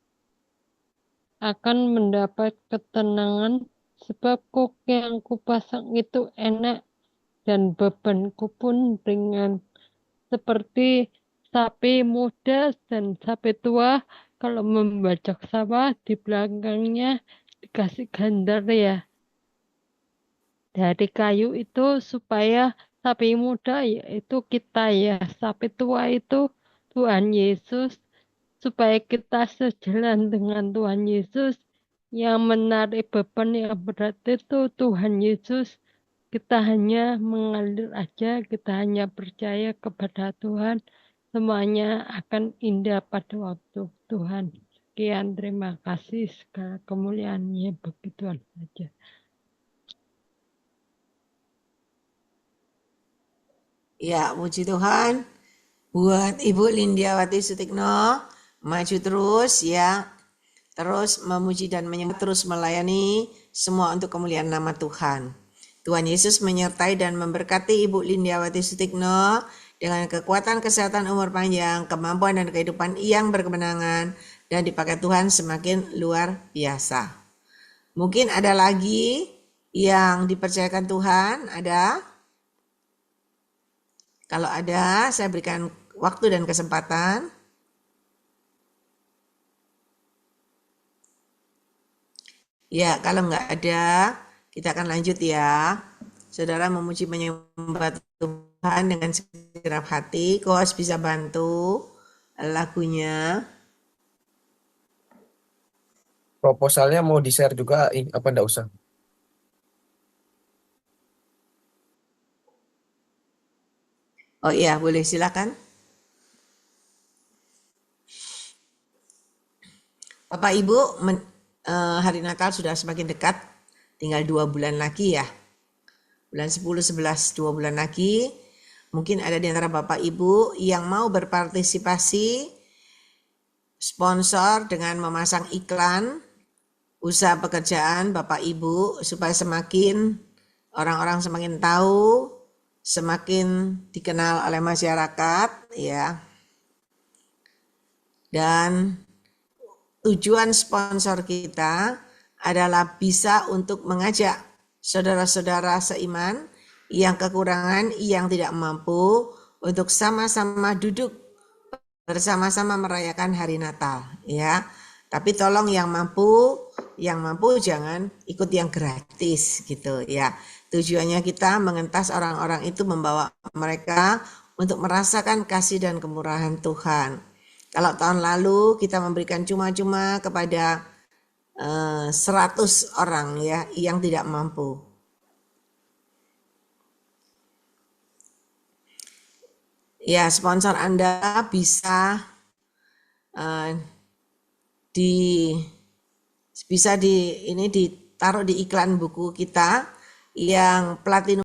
akan mendapat ketenangan, sebab kuk yang kupasang itu enak dan bebanku pun ringan. Seperti sapi muda dan sapi tua kalau membajak sawah, di belakangnya dikasih gandar ya dari kayu itu, supaya sapi muda yaitu kita ya, sapi tua itu Tuhan Yesus, supaya kita sejalan dengan Tuhan Yesus. Yang menarik beban yang berat itu Tuhan Yesus. Kita hanya mengalir aja, kita hanya percaya kepada Tuhan, semuanya akan indah pada waktu Tuhan. Sekian, terima kasih, segala kemuliaannya bagi Tuhan saja. Ya, puji Tuhan. Buat Ibu Lindiawati Sutikno, maju terus ya. Terus memuji dan menyembah, terus melayani semua untuk kemuliaan nama Tuhan. Tuhan Yesus menyertai dan memberkati Ibu Lindiawati Sutikno dengan kekuatan, kesehatan, umur panjang, kemampuan dan kehidupan yang berkemenangan, dan dipakai Tuhan semakin luar biasa. Mungkin ada lagi yang dipercayakan Tuhan, ada? Kalau ada, saya berikan waktu dan kesempatan. Ya, kalau nggak ada, kita akan lanjut ya. Saudara memuji menyembah Tuhan dengan segenap hati. Kos bisa bantu lagunya. Proposalnya mau di-share juga, apa enggak usah? Oh iya, boleh silakan. Bapak Ibu, hari Natal sudah semakin dekat, tinggal 2 bulan lagi ya. Bulan 10, 11, 2 bulan lagi. Mungkin ada di antara Bapak Ibu yang mau berpartisipasi sponsor dengan memasang iklan usaha pekerjaan Bapak Ibu, supaya semakin orang-orang semakin tahu, semakin dikenal oleh masyarakat ya. Dan tujuan sponsor kita adalah bisa untuk mengajak saudara-saudara seiman yang kekurangan, yang tidak mampu, untuk sama-sama duduk bersama-sama merayakan hari Natal ya. Tapi tolong yang mampu jangan ikut yang gratis gitu ya. Tujuannya kita mengentas orang-orang itu, membawa mereka untuk merasakan kasih dan kemurahan Tuhan. Kalau tahun lalu kita memberikan cuma-cuma kepada 100 orang ya yang tidak mampu. Ya, sponsor Anda bisa ditaruh di iklan buku kita yang platinum